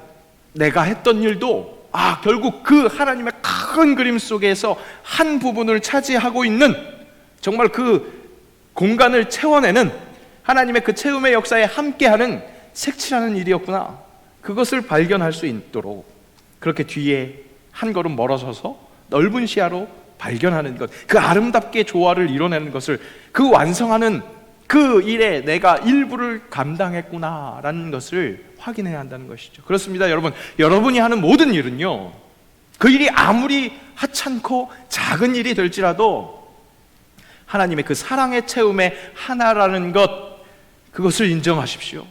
내가 했던 일도 결국 그 하나님의 큰 그림 속에서 한 부분을 차지하고 있는, 정말 그 공간을 채워내는 하나님의 그 채움의 역사에 함께하는 색칠하는 일이었구나, 그것을 발견할 수 있도록 그렇게 뒤에 한 걸음 멀어서서 넓은 시야로 발견하는 것, 그 아름답게 조화를 이뤄내는 것을, 그 완성하는 그 일에 내가 일부를 감당했구나라는 것을 확인해야 한다는 것이죠. 그렇습니다, 여러분. 여러분이 하는 모든 일은요, 그 일이 아무리 하찮고 작은 일이 될지라도 하나님의 그 사랑의 채움의 하나라는 것, 그것을 인정하십시오.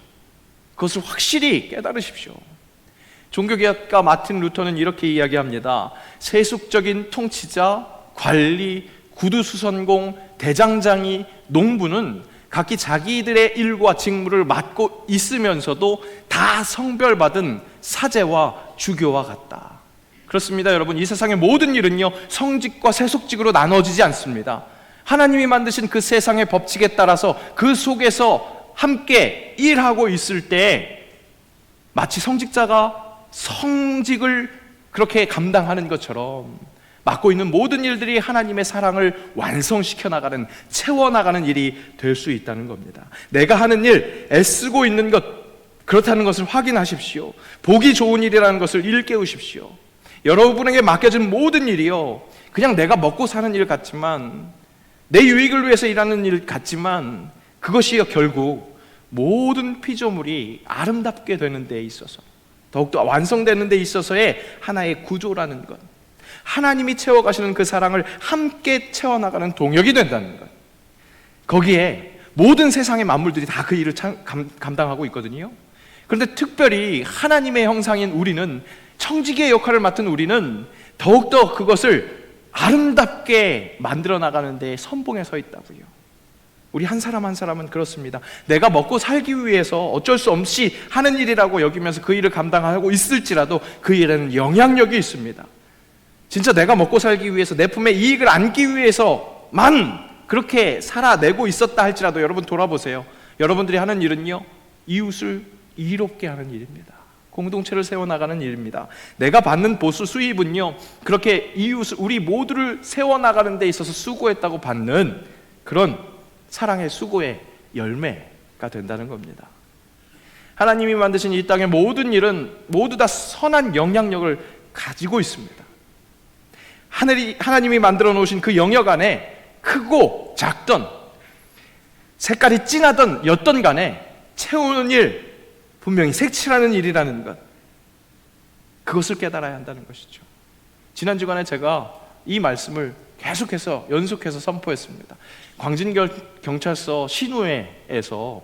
그것을 확실히 깨달으십시오. 종교개혁가 마틴 루터는 이렇게 이야기합니다. 세속적인 통치자, 관리, 구두수선공, 대장장이, 농부는 각기 자기들의 일과 직무를 맡고 있으면서도 다 성별받은 사제와 주교와 같다. 그렇습니다, 여러분. 이 세상의 모든 일은요, 성직과 세속직으로 나눠지지 않습니다. 하나님이 만드신 그 세상의 법칙에 따라서 그 속에서 함께 일하고 있을 때 마치 성직자가 성직을 그렇게 감당하는 것처럼 맡고 있는 모든 일들이 하나님의 사랑을 완성시켜 나가는, 채워나가는 일이 될 수 있다는 겁니다. 내가 하는 일, 애쓰고 있는 것, 그렇다는 것을 확인하십시오. 보기 좋은 일이라는 것을 일깨우십시오. 여러분에게 맡겨진 모든 일이요, 그냥 내가 먹고 사는 일 같지만, 내 유익을 위해서 일하는 일 같지만, 그것이 결국 모든 피조물이 아름답게 되는 데 있어서, 더욱더 완성되는 데 있어서의 하나의 구조라는 것, 하나님이 채워가시는 그 사랑을 함께 채워나가는 동역이 된다는 것, 거기에 모든 세상의 만물들이 다 그 일을 감당하고 있거든요. 그런데 특별히 하나님의 형상인 우리는, 청지기의 역할을 맡은 우리는 더욱더 그것을 아름답게 만들어 나가는 데 선봉에 서 있다고요. 우리 한 사람 한 사람은 그렇습니다. 내가 먹고 살기 위해서 어쩔 수 없이 하는 일이라고 여기면서 그 일을 감당하고 있을지라도 그 일에는 영향력이 있습니다. 진짜 내가 먹고 살기 위해서, 내 품에 이익을 안기 위해서만 그렇게 살아내고 있었다 할지라도 여러분 돌아보세요. 여러분들이 하는 일은요, 이웃을 이롭게 하는 일입니다. 공동체를 세워나가는 일입니다. 내가 받는 보수 수입은요, 그렇게 이웃을, 우리 모두를 세워나가는 데 있어서 수고했다고 받는 그런 사랑의 수고의 열매가 된다는 겁니다. 하나님이 만드신 이 땅의 모든 일은 모두 다 선한 영향력을 가지고 있습니다. 하나님이 만들어 놓으신 그 영역 안에 크고 작던, 색깔이 진하던 옅던 간에 채우는 일, 분명히 색칠하는 일이라는 것, 그것을 깨달아야 한다는 것이죠. 지난 주간에 제가 이 말씀을 계속해서 연속해서 선포했습니다. 광진결 경찰서 신우회에서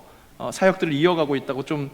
사역들을 이어가고 있다고 좀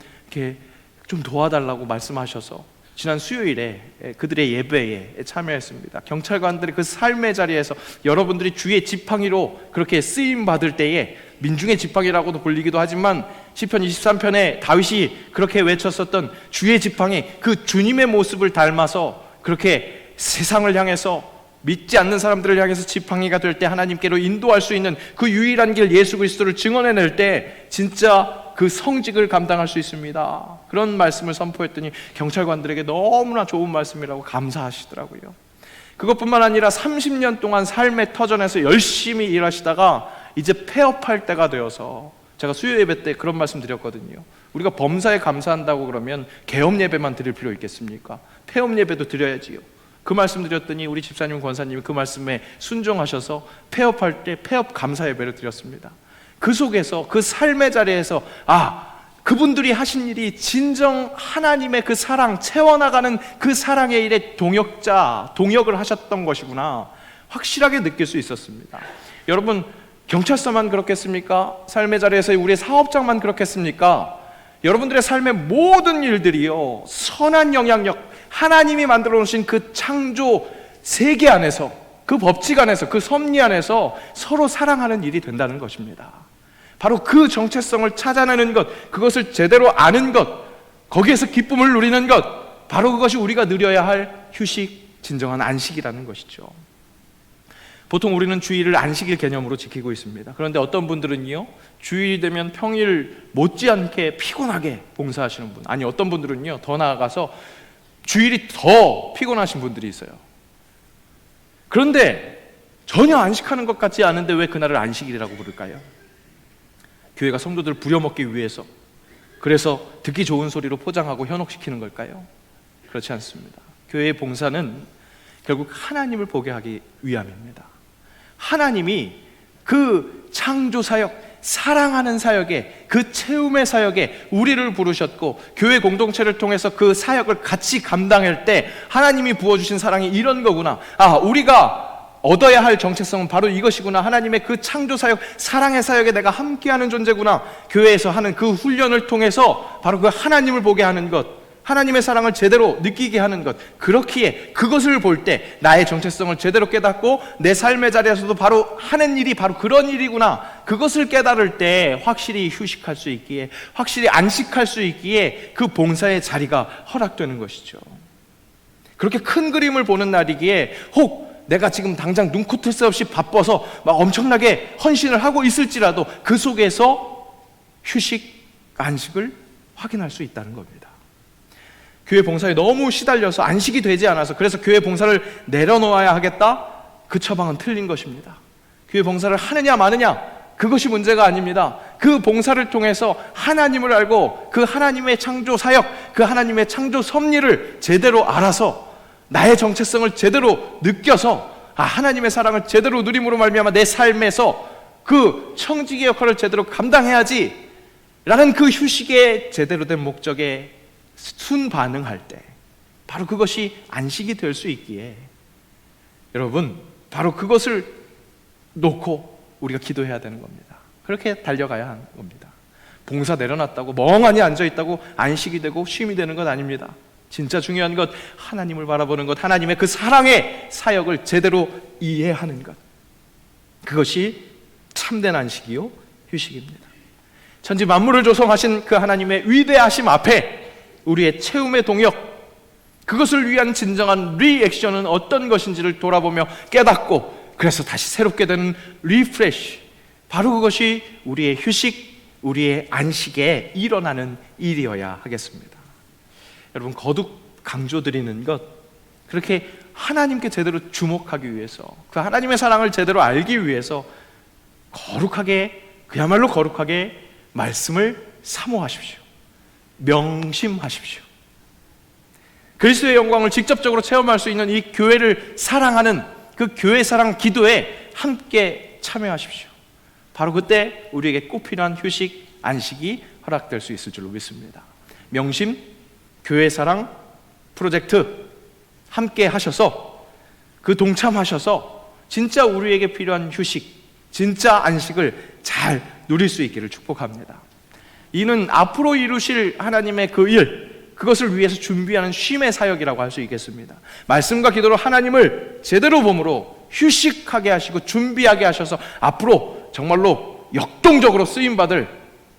도와달라고 말씀하셔서 지난 수요일에 그들의 예배에 참여했습니다. 경찰관들의 그 삶의 자리에서 여러분들이 주의 지팡이로 그렇게 쓰임 받을 때에, 민중의 지팡이라고도 불리기도 하지만 시편 23편에 다윗이 그렇게 외쳤었던 주의 지팡이, 그 주님의 모습을 닮아서 그렇게 세상을 향해서, 믿지 않는 사람들을 향해서 지팡이가 될 때 하나님께로 인도할 수 있는 그 유일한 길 예수 그리스도를 증언해낼 때 진짜 그 성직을 감당할 수 있습니다. 그런 말씀을 선포했더니 경찰관들에게 너무나 좋은 말씀이라고 감사하시더라고요. 그것뿐만 아니라 30년 동안 삶의 터전에서 열심히 일하시다가 이제 폐업할 때가 되어서, 제가 수요 예배 때 그런 말씀 드렸거든요. 우리가 범사에 감사한다고 그러면 개업 예배만 드릴 필요 있겠습니까? 폐업 예배도 드려야지요. 그 말씀 드렸더니 우리 집사님, 권사님이 그 말씀에 순종하셔서 폐업할 때 폐업 감사 예배를 드렸습니다. 그 속에서, 그 삶의 자리에서, 그분들이 하신 일이 진정 하나님의 그 사랑, 채워나가는 그 사랑의 일에 동역을 하셨던 것이구나, 확실하게 느낄 수 있었습니다. 여러분, 경찰서만 그렇겠습니까? 삶의 자리에서 우리의 사업장만 그렇겠습니까? 여러분들의 삶의 모든 일들이요, 선한 영향력, 하나님이 만들어 놓으신 그 창조 세계 안에서, 그 법칙 안에서, 그 섭리 안에서 서로 사랑하는 일이 된다는 것입니다. 바로 그 정체성을 찾아내는 것, 그것을 제대로 아는 것, 거기에서 기쁨을 누리는 것, 바로 그것이 우리가 누려야 할 휴식, 진정한 안식이라는 것이죠. 보통 우리는 주일을 안식일 개념으로 지키고 있습니다. 그런데 어떤 분들은요, 주일이 되면 평일 못지않게 피곤하게 봉사하시는 분, 아니 어떤 분들은요 더 나아가서 주일이 더 피곤하신 분들이 있어요. 그런데 전혀 안식하는 것 같지 않은데 왜 그날을 안식일이라고 부를까요? 교회가 성도들을 부려먹기 위해서, 그래서 듣기 좋은 소리로 포장하고 현혹시키는 걸까요? 그렇지 않습니다. 교회의 봉사는 결국 하나님을 보게 하기 위함입니다. 하나님이 그 창조사역, 사랑하는 사역에, 그 채움의 사역에 우리를 부르셨고 교회 공동체를 통해서 그 사역을 같이 감당할 때 하나님이 부어주신 사랑이 이런 거구나. 우리가 얻어야 할 정체성은 바로 이것이구나. 하나님의 그 창조 사역, 사랑의 사역에 내가 함께하는 존재구나. 교회에서 하는 그 훈련을 통해서 바로 그 하나님을 보게 하는 것, 하나님의 사랑을 제대로 느끼게 하는 것, 그렇기에 그것을 볼 때 나의 정체성을 제대로 깨닫고 내 삶의 자리에서도 바로 하는 일이 바로 그런 일이구나, 그것을 깨달을 때 확실히 휴식할 수 있기에, 확실히 안식할 수 있기에 그 봉사의 자리가 허락되는 것이죠. 그렇게 큰 그림을 보는 날이기에 혹 내가 지금 당장 눈코뜰 새 없이 바빠서 막 엄청나게 헌신을 하고 있을지라도 그 속에서 휴식, 안식을 확인할 수 있다는 겁니다. 교회 봉사에 너무 시달려서 안식이 되지 않아서 그래서 교회 봉사를 내려놓아야 하겠다? 그 처방은 틀린 것입니다. 교회 봉사를 하느냐 마느냐 그것이 문제가 아닙니다. 그 봉사를 통해서 하나님을 알고 그 하나님의 창조 사역, 그 하나님의 창조 섭리를 제대로 알아서 나의 정체성을 제대로 느껴서 하나님의 사랑을 제대로 누림으로 말미암아 내 삶에서 그 청지기 역할을 제대로 감당해야지 라는 그 휴식의 제대로 된 목적에 순반응할 때 바로 그것이 안식이 될 수 있기에 여러분 바로 그것을 놓고 우리가 기도해야 되는 겁니다. 그렇게 달려가야 하는 겁니다. 봉사 내려놨다고 멍하니 앉아있다고 안식이 되고 쉼이 되는 것 아닙니다. 진짜 중요한 것, 하나님을 바라보는 것, 하나님의 그 사랑의 사역을 제대로 이해하는 것, 그것이 참된 안식이요 휴식입니다. 천지 만물을 조성하신 그 하나님의 위대하심 앞에 우리의 채움의 동역, 그것을 위한 진정한 리액션은 어떤 것인지를 돌아보며 깨닫고 그래서 다시 새롭게 되는 리프레시, 바로 그것이 우리의 휴식, 우리의 안식에 일어나는 일이어야 하겠습니다. 여러분 거듭 강조드리는 것, 그렇게 하나님께 제대로 주목하기 위해서, 그 하나님의 사랑을 제대로 알기 위해서 거룩하게, 그야말로 거룩하게 말씀을 사모하십시오. 명심하십시오. 그리스도의 영광을 직접적으로 체험할 수 있는 이 교회를 사랑하는 그 교회 사랑 기도에 함께 참여하십시오. 바로 그때 우리에게 꼭 필요한 휴식, 안식이 허락될 수 있을 줄로 믿습니다. 명심, 교회 사랑 프로젝트 함께 하셔서 그 동참하셔서 진짜 우리에게 필요한 휴식, 진짜 안식을 잘 누릴 수 있기를 축복합니다. 이는 앞으로 이루실 하나님의 그 일, 그것을 위해서 준비하는 쉼의 사역이라고 할 수 있겠습니다. 말씀과 기도로 하나님을 제대로 봄으로 휴식하게 하시고 준비하게 하셔서 앞으로 정말로 역동적으로 쓰임받을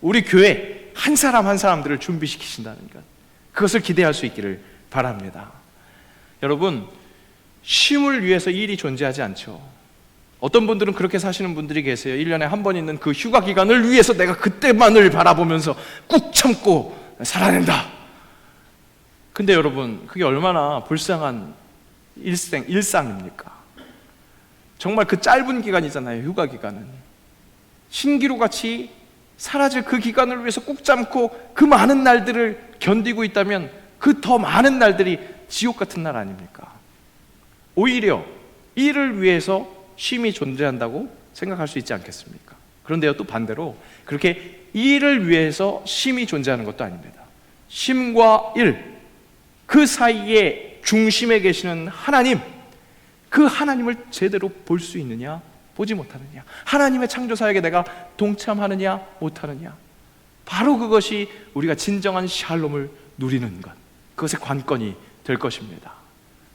우리 교회 한 사람 한 사람들을 준비시키신다는 것, 그것을 기대할 수 있기를 바랍니다. 여러분, 쉼을 위해서 일이 존재하지 않죠. 어떤 분들은 그렇게 사시는 분들이 계세요. 1년에 한 번 있는 그 휴가 기간을 위해서 내가 그때만을 바라보면서 꾹 참고 살아낸다. 근데 여러분, 그게 얼마나 불쌍한 일상입니까? 정말 그 짧은 기간이잖아요, 휴가 기간은. 신기루같이 사라질 그 기간을 위해서 꾹 참고 그 많은 날들을 견디고 있다면 그 더 많은 날들이 지옥 같은 날 아닙니까? 오히려 이를 위해서 쉼이 존재한다고 생각할 수 있지 않겠습니까? 그런데요, 또 반대로 그렇게 일을 위해서 쉼이 존재하는 것도 아닙니다. 쉼과 일, 그 사이에 중심에 계시는 하나님, 그 하나님을 제대로 볼 수 있느냐, 보지 못하느냐, 하나님의 창조 사역에 내가 동참하느냐 못하느냐, 바로 그것이 우리가 진정한 샬롬을 누리는 것, 그것의 관건이 될 것입니다.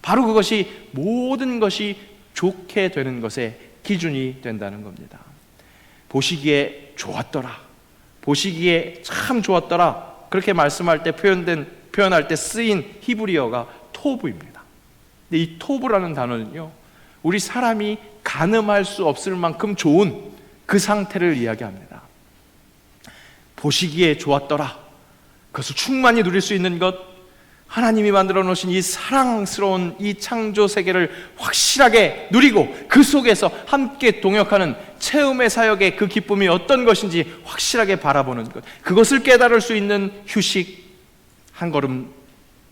바로 그것이 모든 것이 좋게 되는 것의 기준이 된다는 겁니다. 보시기에 좋았더라, 보시기에 참 좋았더라, 그렇게 말씀할 때 표현할 때 쓰인 히브리어가 토브입니다. 근데 이 토브라는 단어는요, 우리 사람이 가늠할 수 없을 만큼 좋은 그 상태를 이야기합니다. 보시기에 좋았더라, 그것을 충만히 누릴 수 있는 것, 하나님이 만들어 놓으신 이 사랑스러운 이 창조 세계를 확실하게 누리고 그 속에서 함께 동역하는 체험의 사역의 그 기쁨이 어떤 것인지 확실하게 바라보는 것, 그것을 깨달을 수 있는 휴식, 한 걸음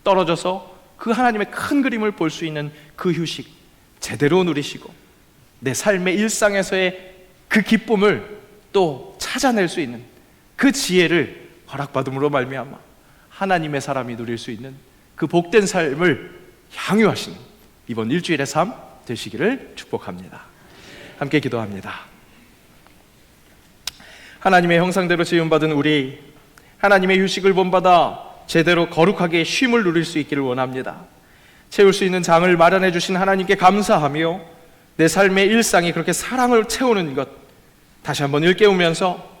떨어져서 그 하나님의 큰 그림을 볼 수 있는 그 휴식 제대로 누리시고 내 삶의 일상에서의 그 기쁨을 또 찾아낼 수 있는 그 지혜를 허락받음으로 말미암아 하나님의 사람이 누릴 수 있는 그 복된 삶을 향유하시는 이번 일주일의 삶 되시기를 축복합니다. 함께 기도합니다. 하나님의 형상대로 지음받은 우리, 하나님의 휴식을 본받아 제대로 거룩하게 쉼을 누릴 수 있기를 원합니다. 채울 수 있는 장을 마련해 주신 하나님께 감사하며 내 삶의 일상이 그렇게 사랑을 채우는 것 다시 한번 일깨우면서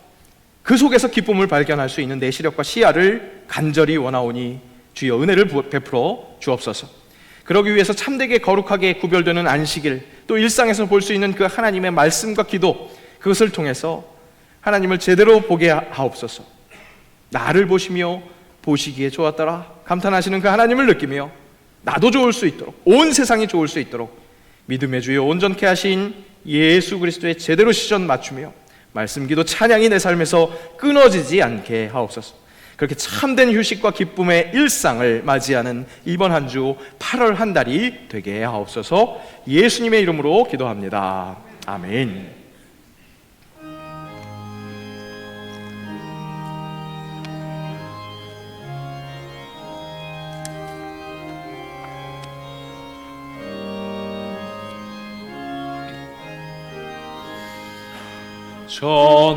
그 속에서 기쁨을 발견할 수 있는 내 시력과 시야를 간절히 원하오니 주여 은혜를 베풀어 주옵소서. 그러기 위해서 참되게 거룩하게 구별되는 안식일, 또 일상에서 볼 수 있는 그 하나님의 말씀과 기도, 그것을 통해서 하나님을 제대로 보게 하옵소서. 나를 보시며 보시기에 좋았더라 감탄하시는 그 하나님을 느끼며 나도 좋을 수 있도록, 온 세상이 좋을 수 있도록 믿음의 주여 온전케 하신 예수 그리스도의 제대로 시전 맞추며 말씀, 기도, 찬양이 내 삶에서 끊어지지 않게 하옵소서. 그렇게 참된 휴식과 기쁨의 일상을 맞이하는 이번 한 주 8월 한 달이 되게 하옵소서. 예수님의 이름으로 기도합니다. 아멘. 저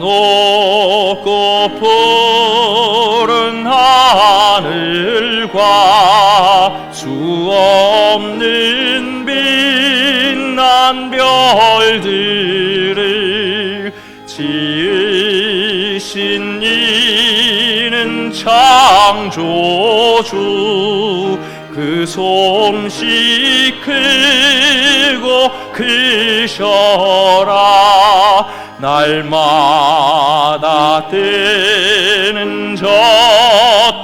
높고 푸른 하늘과 수 없는 빛난 별들을 지으신 이는 창조주, 그 솜씨 크고 크셔라. 날마다 뜨는 저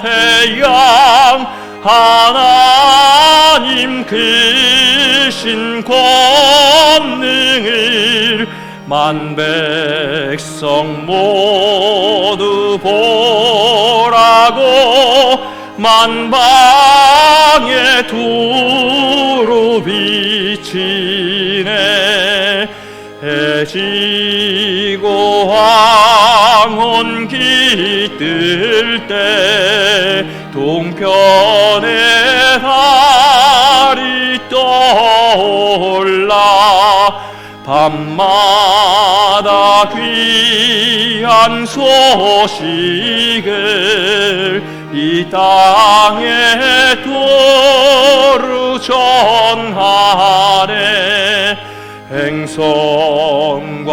태양, 하나님 크신 권능을 만 백성 모두 보라고 만방에 두루 비치네. 해지고 황혼 깃들 때 동편의 달이 떠올라 밤마다 귀한 소식을 이 땅에 도루 전하네. 행성과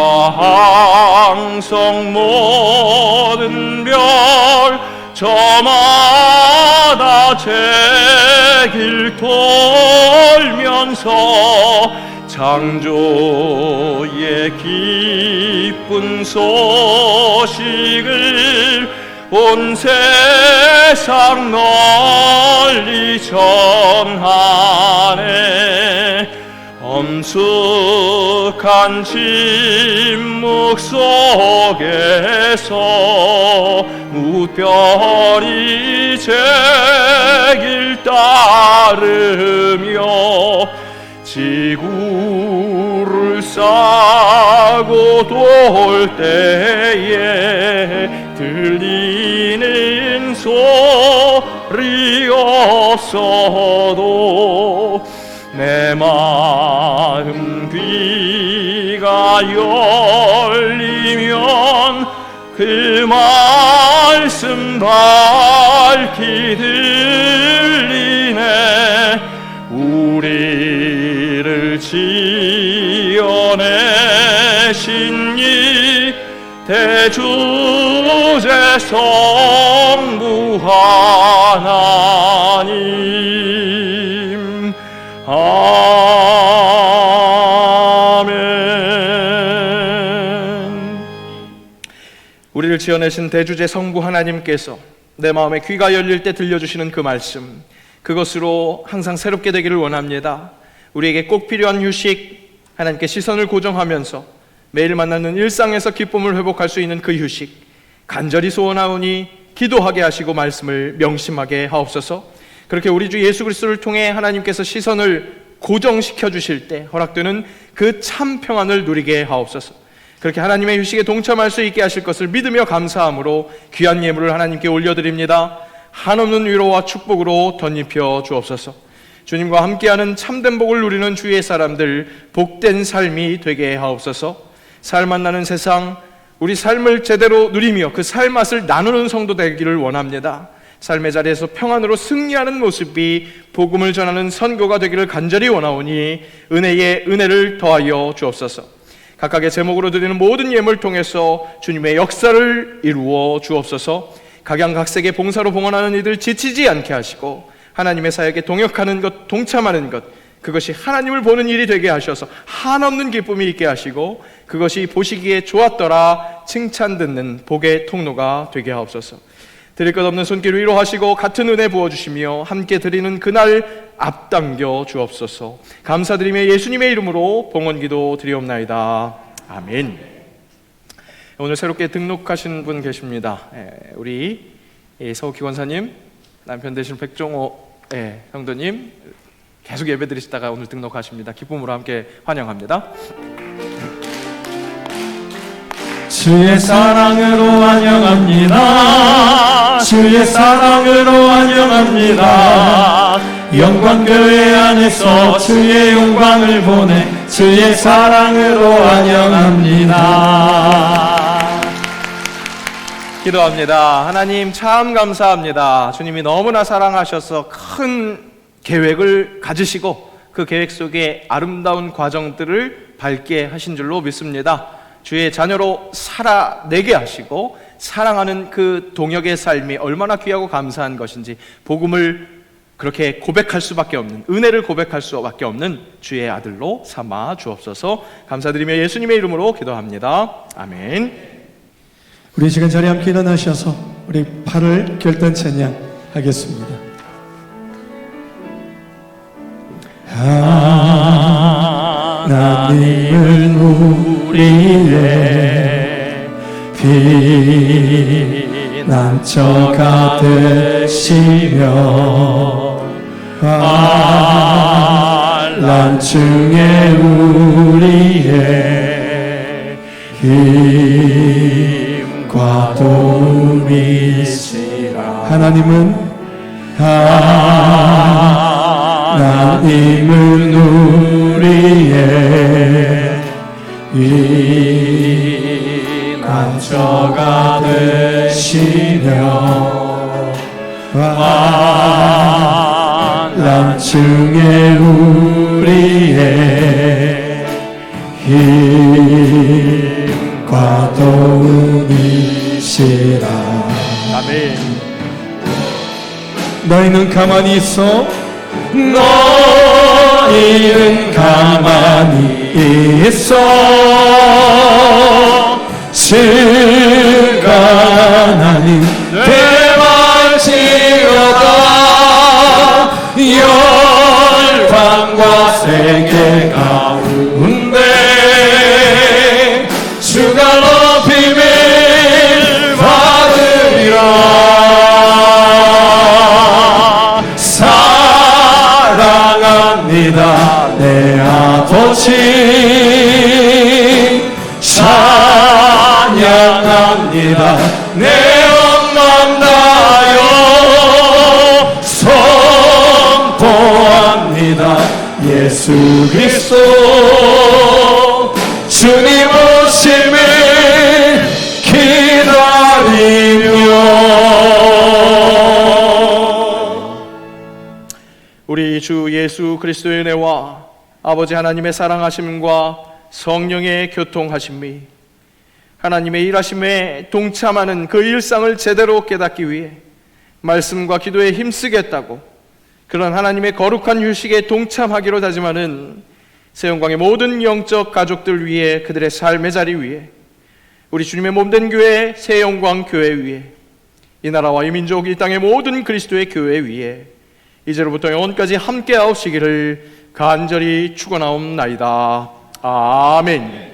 항성 모든 별 저마다 제 길 돌면서 창조의 기쁜 소식을 온 세상 널리 전하네. 엄숙한 침묵 속에서 무별이 제 길 따르며 지구를 싸고 돌 때에 들리는 소리 없어도 내 마음 귀가 열리면 그 말씀 밝히 들리네. 우리를 지어내신 이 대주제 성부 하나님, 아멘. 우리를 지어내신 대주제 성부 하나님께서 내 마음에 귀가 열릴 때 들려주시는 그 말씀, 그것으로 항상 새롭게 되기를 원합니다. 우리에게 꼭 필요한 휴식, 하나님께 시선을 고정하면서 매일 만나는 일상에서 기쁨을 회복할 수 있는 그 휴식 간절히 소원하오니 기도하게 하시고 말씀을 명심하게 하옵소서. 그렇게 우리 주 예수 그리스도를 통해 하나님께서 시선을 고정시켜 주실 때 허락되는 그 참 평안을 누리게 하옵소서. 그렇게 하나님의 휴식에 동참할 수 있게 하실 것을 믿으며 감사함으로 귀한 예물을 하나님께 올려드립니다. 한없는 위로와 축복으로 덧입혀 주옵소서. 주님과 함께하는 참된 복을 누리는 주의 사람들, 복된 삶이 되게 하옵소서. 삶 만나는 세상, 우리 삶을 제대로 누리며 그 삶 맛을 나누는 성도 되기를 원합니다. 삶의 자리에서 평안으로 승리하는 모습이 복음을 전하는 선교가 되기를 간절히 원하오니 은혜에 은혜를 더하여 주옵소서. 각각의 제목으로 드리는 모든 예물을 통해서 주님의 역사를 이루어 주옵소서. 각양각색의 봉사로 봉헌하는 이들 지치지 않게 하시고 하나님의 사역에 동역하는 것, 동참하는 것, 그것이 하나님을 보는 일이 되게 하셔서 한없는 기쁨이 있게 하시고 그것이 보시기에 좋았더라 칭찬 듣는 복의 통로가 되게 하옵소서. 드릴 것 없는 손길 위로하시고 같은 은혜 부어주시며 함께 드리는 그날 앞당겨 주옵소서. 감사드리며 예수님의 이름으로 봉헌기도 드리옵나이다. 아멘. 오늘 새롭게 등록하신 분 계십니다. 우리 서욱희 권사님, 남편 되신 백종호 성도님 계속 예배 드리시다가 오늘 등록하십니다. 기쁨으로 함께 환영합니다. 주의 사랑으로 환영합니다. 주의 사랑으로 환영합니다. 영광교회 안에서 주의 영광을 보내 주의 사랑으로 환영합니다. 기도합니다. 하나님 참 감사합니다. 주님이 너무나 사랑하셔서 큰 계획을 가지시고 그 계획 속에 아름다운 과정들을 밟게 하신 줄로 믿습니다. 주의 자녀로 살아내게 하시고 사랑하는 그 동역의 삶이 얼마나 귀하고 감사한 것인지 복음을 그렇게 고백할 수밖에 없는, 은혜를 고백할 수밖에 없는 주의 아들로 삼아 주옵소서. 감사드리며 예수님의 이름으로 기도합니다. 아멘. 우리 이 시간 자리에 함께 일어나셔서 우리 팔을 결단 찬양하겠습니다. 하나님은 우리의 피난처가 되시며 환난 중에 우리의 힘과 도움이시라. 하나님은 우리의 피난처가 되시며 환난 중에 우리의 힘과 도움이시라. 아멘. 너희는 가만히 있어. 너희는 가만히 있어. 주가 하나님 대만지어다. 열방과 세계 가운데 주가 높임을 받으리라. 사랑합니다 내 아버지. 찬양합니다 내 엄만 다요. 선포합니다 예수 그리스도 주님 오심을 기다리며. 우리 주 예수 그리스도의 은혜와 아버지 하나님의 사랑하심과 성령의 교통하심이 하나님의 일하심에 동참하는 그 일상을 제대로 깨닫기 위해 말씀과 기도에 힘쓰겠다고 그런 하나님의 거룩한 휴식에 동참하기로 다짐하는 새영광의 모든 영적 가족들 위해, 그들의 삶의 자리 위에, 우리 주님의 몸된 교회 새영광 교회 위에, 이 나라와 이 민족 이 땅의 모든 그리스도의 교회 위에 이제로부터 영원까지 함께 하옵시기를 간절히 축원하옵나이다. 아멘.